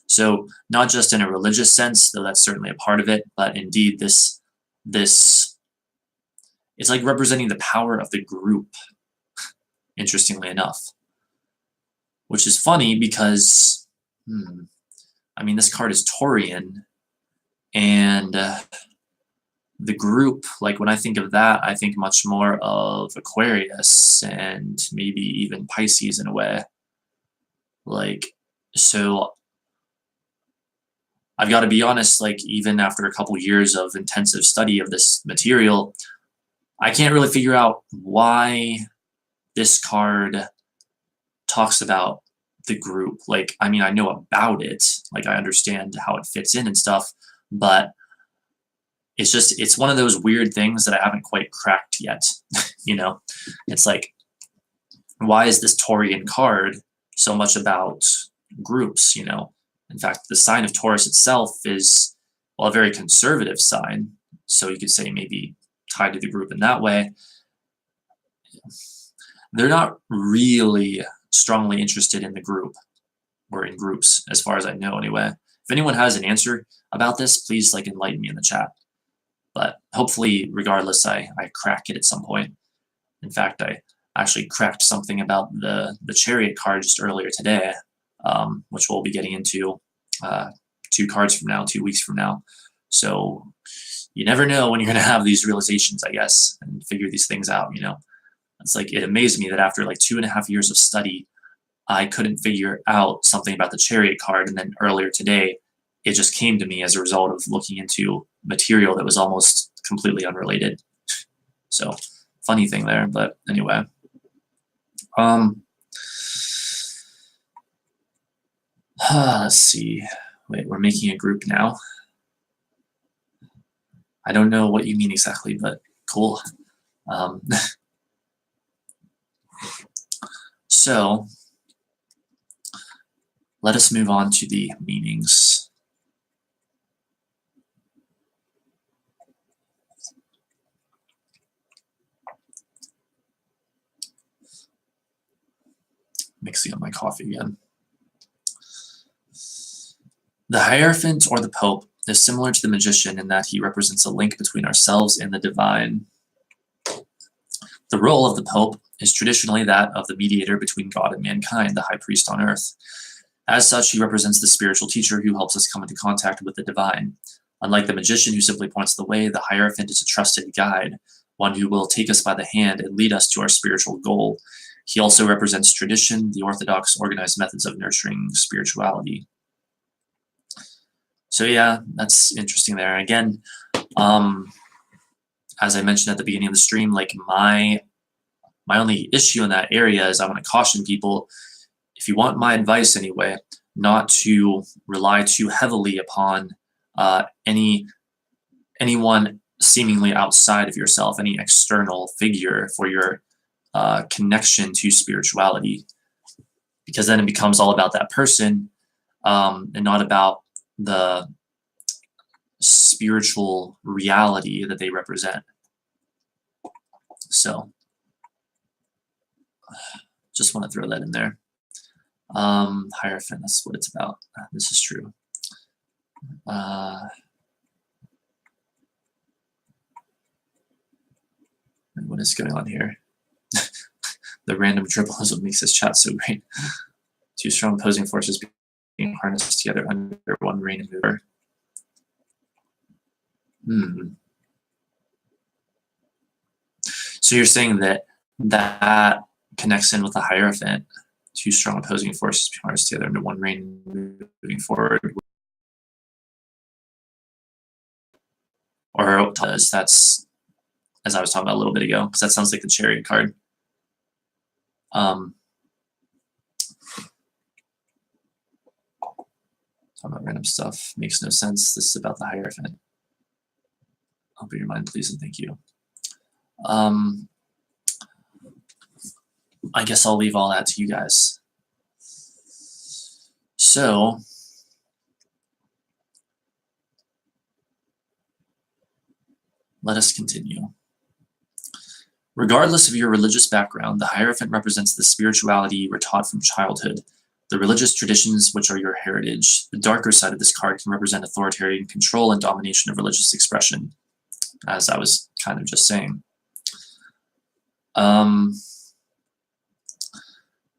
So not just in a religious sense, though that's certainly a part of it, but indeed this it's like representing the power of the group, interestingly enough, which is funny because, this card is Taurian, and the group, when I think of that, I think much more of Aquarius and maybe even Pisces in a way. So I've got to be honest, even after a couple years of intensive study of this material, I can't really figure out why this card talks about the group. I know about it, I understand how it fits in and stuff, but it's one of those weird things that I haven't quite cracked yet. It's why is this Taurian card so much about groups? In fact, the sign of Taurus itself is, a very conservative sign, so you could say maybe tied to the group in that way. They're not really strongly interested in the group or in groups, as far as I know anyway. If anyone has an answer about this, please enlighten me in the chat. But hopefully, regardless, I crack it at some point. In fact, I actually cracked something about the Chariot card just earlier today, which we'll be getting into 2 weeks from now. So you never know when you're going to have these realizations, I guess, and figure these things out, It's it amazed me that after 2.5 years of study, I couldn't figure out something about the Chariot card, and then earlier today, it just came to me as a result of looking into material that was almost completely unrelated. So, funny thing there, but anyway. Let's see. Wait, we're making a group now. I don't know what you mean exactly, but cool. So, let us move on to the meanings. Mixing up my coffee again. The Hierophant, or the Pope, is similar to the Magician in that he represents a link between ourselves and the divine. The role of the Pope is traditionally that of the mediator between God and mankind, the high priest on earth. As such, he represents the spiritual teacher who helps us come into contact with the divine. Unlike the Magician who simply points the way, the Hierophant is a trusted guide, one who will take us by the hand and lead us to our spiritual goal. He also represents tradition, the orthodox, organized methods of nurturing spirituality. So yeah, that's interesting there. Again, as I mentioned at the beginning of the stream, my My only issue in that area is I want to caution people, if you want my advice anyway, not to rely too heavily upon anyone seemingly outside of yourself, any external figure for your connection to spirituality, because then it becomes all about that person and not about the spiritual reality that they represent. So just want to throw that in there. Hierophant, that's what it's about. This is true. What is going on here? The random dribble is what makes this chat so great. Two strong opposing forces being harnessed together under one reigning mover. So you're saying that connects in with the Hierophant, two strong opposing forces being harnessed together under one reigning moving forward. Or that's, as I was talking about a little bit ago, because that sounds like the Chariot card. Talking about random stuff makes no sense. This is about the Hierophant. Open your mind, please, and thank you. I guess I'll leave all that to you guys. So, let us continue. Regardless of your religious background, the Hierophant represents the spirituality you were taught from childhood, the religious traditions which are your heritage. The darker side of this card can represent authoritarian control and domination of religious expression, as I was kind of just saying.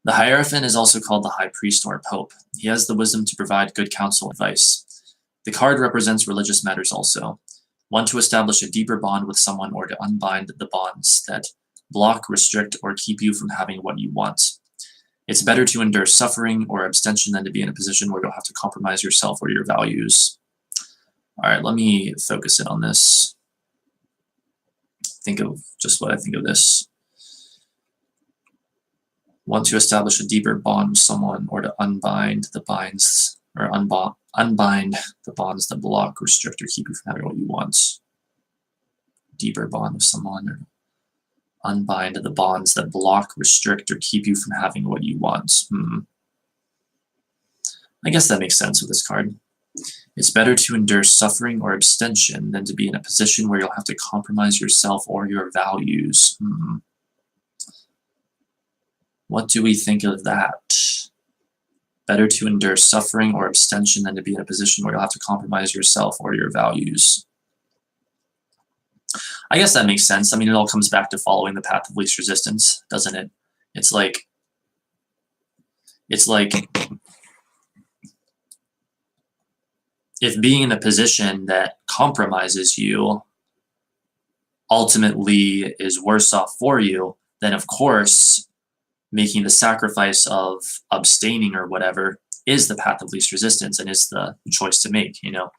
The Hierophant is also called the High Priest or Pope. He has the wisdom to provide good counsel and advice. The card represents religious matters also. One, to establish a deeper bond with someone or to unbind the bonds that block, restrict, or keep you from having what you want. It's better to endure suffering or abstention than to be in a position where you'll have to compromise yourself or your values. All right, let me focus in on this. Think of just what I think of this. Want to establish a deeper bond with someone or to unbind the binds or unbind the bonds that block, restrict, or keep you from having what you want. Deeper bond with someone or unbind the bonds that block, restrict, or keep you from having what you want. I guess that makes sense with this card. It's better to endure suffering or abstention than to be in a position where you'll have to compromise yourself or your values. What do we think of that? Better to endure suffering or abstention than to be in a position where you'll have to compromise yourself or your values. I guess that makes sense. I mean, it all comes back to following the path of least resistance, doesn't it? It's like if being in a position that compromises you ultimately is worse off for you, then of course making the sacrifice of abstaining or whatever is the path of least resistance and is the choice to make, you know.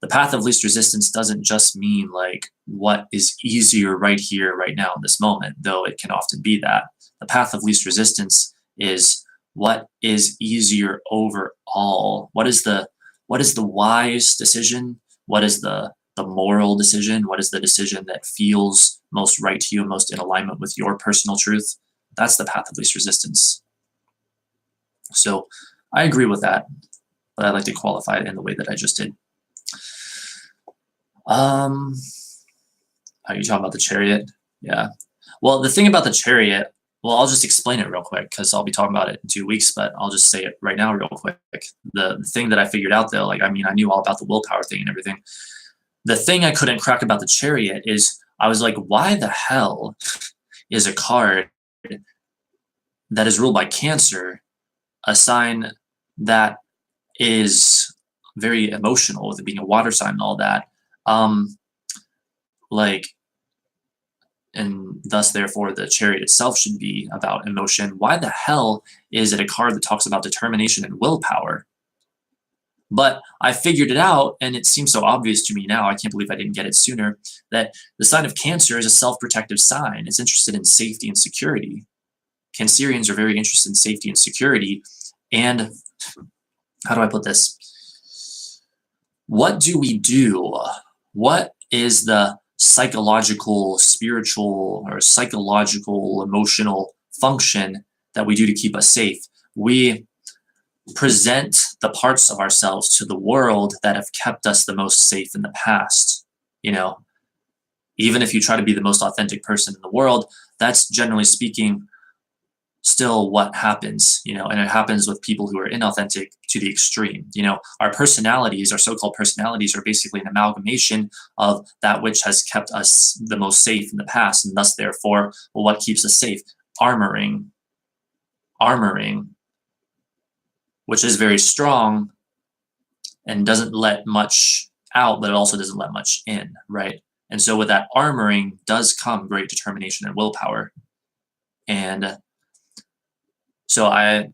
The path of least resistance doesn't just mean like what is easier right here, right now in this moment, though it can often be that. The path of least resistance is what is easier overall. What is the wise decision? What is the moral decision? What is the decision that feels most right to you, most in alignment with your personal truth? That's the path of least resistance. So I agree with that, but I like to qualify it in the way that I just did. Are you talking about the Chariot? Yeah. Well, the thing about the Chariot, well, I'll just explain it real quick because I'll be talking about it in 2 weeks, but I'll just say it right now real quick. The thing that I figured out though, like, I mean, I knew all about the willpower thing and everything. The thing I couldn't crack about the Chariot is I was like, why the hell is a card that is ruled by Cancer a sign that is very emotional, with it being a water sign and all that? And thus therefore the Chariot itself should be about emotion. Why the hell is it a card that talks about determination and willpower? But I figured it out, and it seems so obvious to me now. I can't believe I didn't get it sooner. That the sign of Cancer is a self-protective sign. It's interested in safety and security. Cancerians are very interested in safety and security. And how do I put this? What do we do? What is the psychological, spiritual, or psychological, emotional function that we do to keep us safe? We present the parts of ourselves to the world that have kept us the most safe in the past. You know, even if you try to be the most authentic person in the world, that's generally speaking still what happens, and it happens with people who are inauthentic to the extreme. Our personalities, our so-called personalities, are basically an amalgamation of that which has kept us the most safe in the past, and thus, therefore, what keeps us safe? Armoring, which is very strong and doesn't let much out, but it also doesn't let much in, right? And so with that armoring does come great determination and willpower. And so at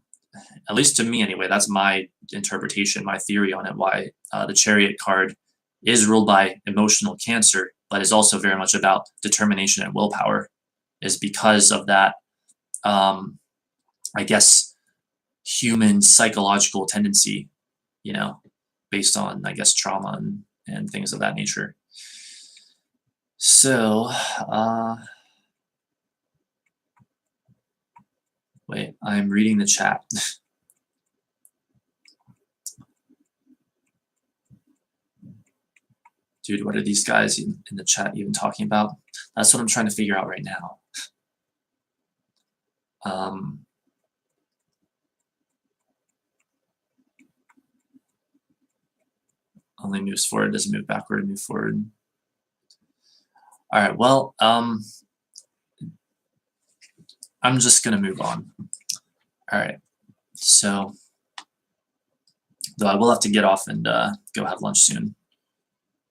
least to me anyway, that's my interpretation, my theory on it, why the Chariot card is ruled by emotional Cancer, but is also very much about determination and willpower, is because of that, I guess, human psychological tendency, based on, I guess, trauma and things of that nature. So, wait, I'm reading the chat. Dude, what are these guys in the chat even talking about? That's what I'm trying to figure out right now. Only moves forward, doesn't move backward, move forward. All right, well, I'm just going to move on. All right, so, though I will have to get off and go have lunch soon,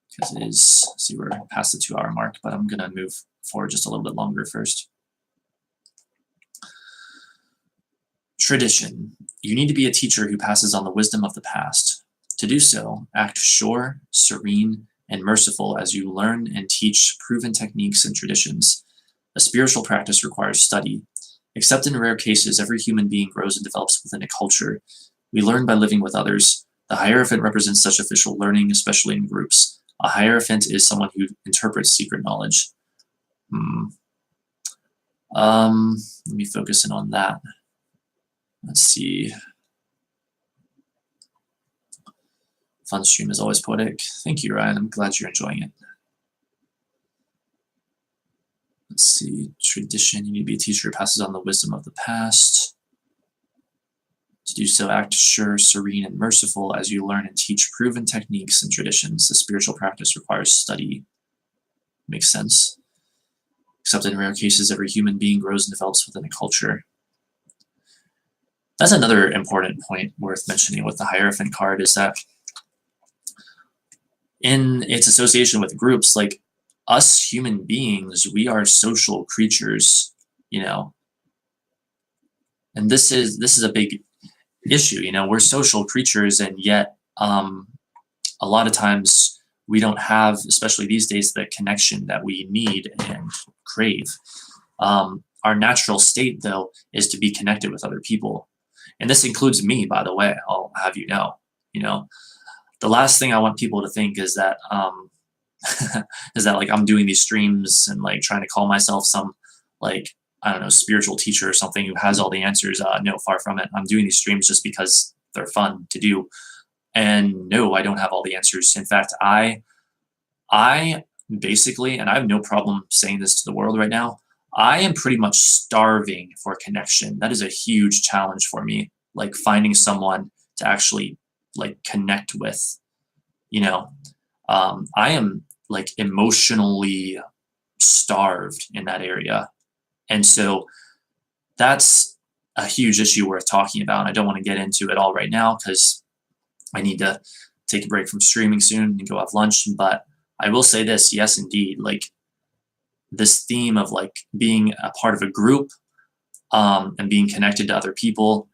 because it is, see, we're past the 2-hour mark, but I'm going to move forward just a little bit longer first. Tradition. You need to be a teacher who passes on the wisdom of the past. To do so, act sure, serene, and merciful as you learn and teach proven techniques and traditions. A spiritual practice requires study. Except in rare cases, every human being grows and develops within a culture. We learn by living with others. The Hierophant represents such official learning, especially in groups. A Hierophant is someone who interprets secret knowledge. Let me focus in on that. Let's see. Fun stream is always poetic. Thank you, Ryan. I'm glad you're enjoying it. Let's see. Tradition. You need to be a teacher who passes on the wisdom of the past. To do so, act sure, serene, and merciful as you learn and teach proven techniques and traditions. The spiritual practice requires study. Makes sense. Except in rare cases, every human being grows and develops within a culture. That's another important point worth mentioning with the Hierophant card, is that in its association with groups, like us human beings, we are social creatures, and this is a big issue. We're social creatures, and yet a lot of times we don't have, especially these days, the connection that we need and crave. Our natural state, though, is to be connected with other people, and this includes me, by the way. I'll have you know. The last thing I want people to think is that like I'm doing these streams and like trying to call myself some, like, I don't know, spiritual teacher or something who has all the answers. No, far from it. I'm doing these streams just because they're fun to do. And no, I don't have all the answers. In fact, I basically, and I have no problem saying this to the world right now, I am pretty much starving for connection. That is a huge challenge for me, like finding someone to actually like connect with. I am like emotionally starved in that area. And so that's a huge issue worth talking about. And I don't want to get into it all right now because I need to take a break from streaming soon and go have lunch. But I will say this, yes, indeed, like this theme of like being a part of a group and being connected to other people,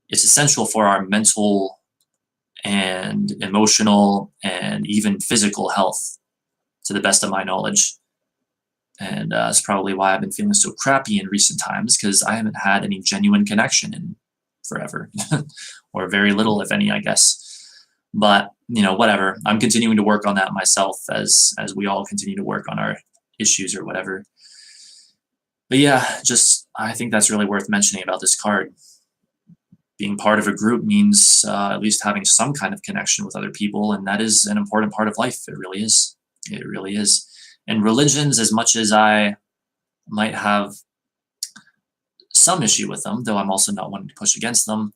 it's essential for our mental and emotional and even physical health, to the best of my knowledge. And that's probably why I've been feeling so crappy in recent times, because I haven't had any genuine connection in forever, or very little, if any, I guess. But whatever. I'm continuing to work on that myself, as we all continue to work on our issues or whatever. But yeah, just I think that's really worth mentioning about this card. Being part of a group means at least having some kind of connection with other people, and that is an important part of life. It really is. It really is. And religions, as much as I might have some issue with them, though I'm also not wanting to push against them,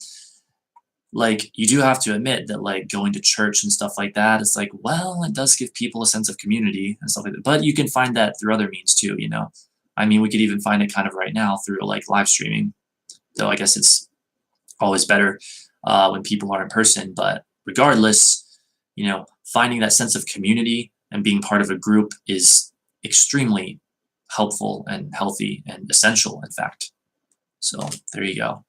like, you do have to admit that, like, going to church and stuff like that, it's like, well, it does give people a sense of community and stuff like that. But you can find that through other means too, I mean, we could even find it kind of right now through, like, live streaming, though I guess it's always better when people are in person. But regardless, finding that sense of community and being part of a group is extremely helpful and healthy and essential, in fact. So there you go.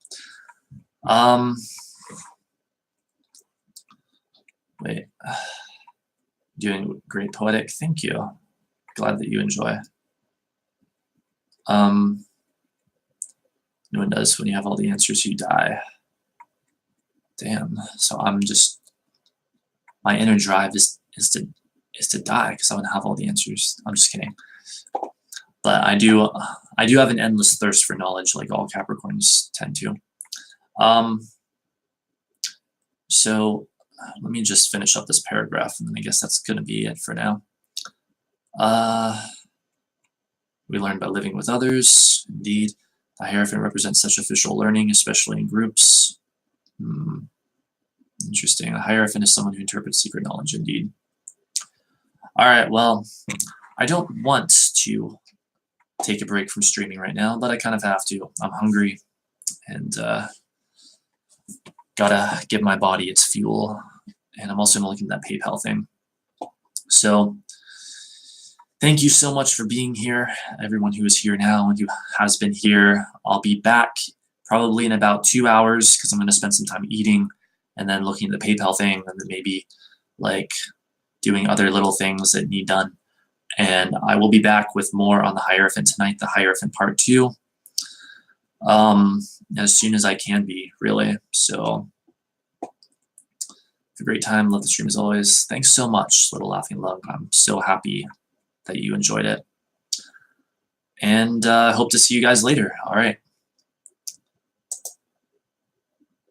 Wait, doing great, poetic. Thank you. Glad that you enjoy. No one does. When you have all the answers, you die. Damn. So I'm just, my inner drive is to die because I want to have all the answers. I'm just kidding. But I do have an endless thirst for knowledge, like all Capricorns tend to. So let me just finish up this paragraph, and then I guess that's going to be it for now. We learn by living with others. Indeed, the Hierophant represents such official learning, especially in groups. Interesting. A Hierophant is someone who interprets secret knowledge. Indeed. All right. Well, I don't want to take a break from streaming right now, but I kind of have to. I'm hungry, and gotta give my body its fuel. And I'm also looking at that PayPal thing. So thank you so much for being here, everyone who is here now and who has been here. I'll be back probably in about 2 hours because I'm going to spend some time eating and then looking at the PayPal thing, and then maybe like doing other little things that need done. And I will be back with more on the Hierophant tonight, the Hierophant Part 2, as soon as I can be, really. So have a great time. Love the stream as always. Thanks so much, Little Laughing Lung. I'm so happy that you enjoyed it. And I hope to see you guys later. All right.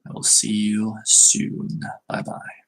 I will see you soon. Bye-bye.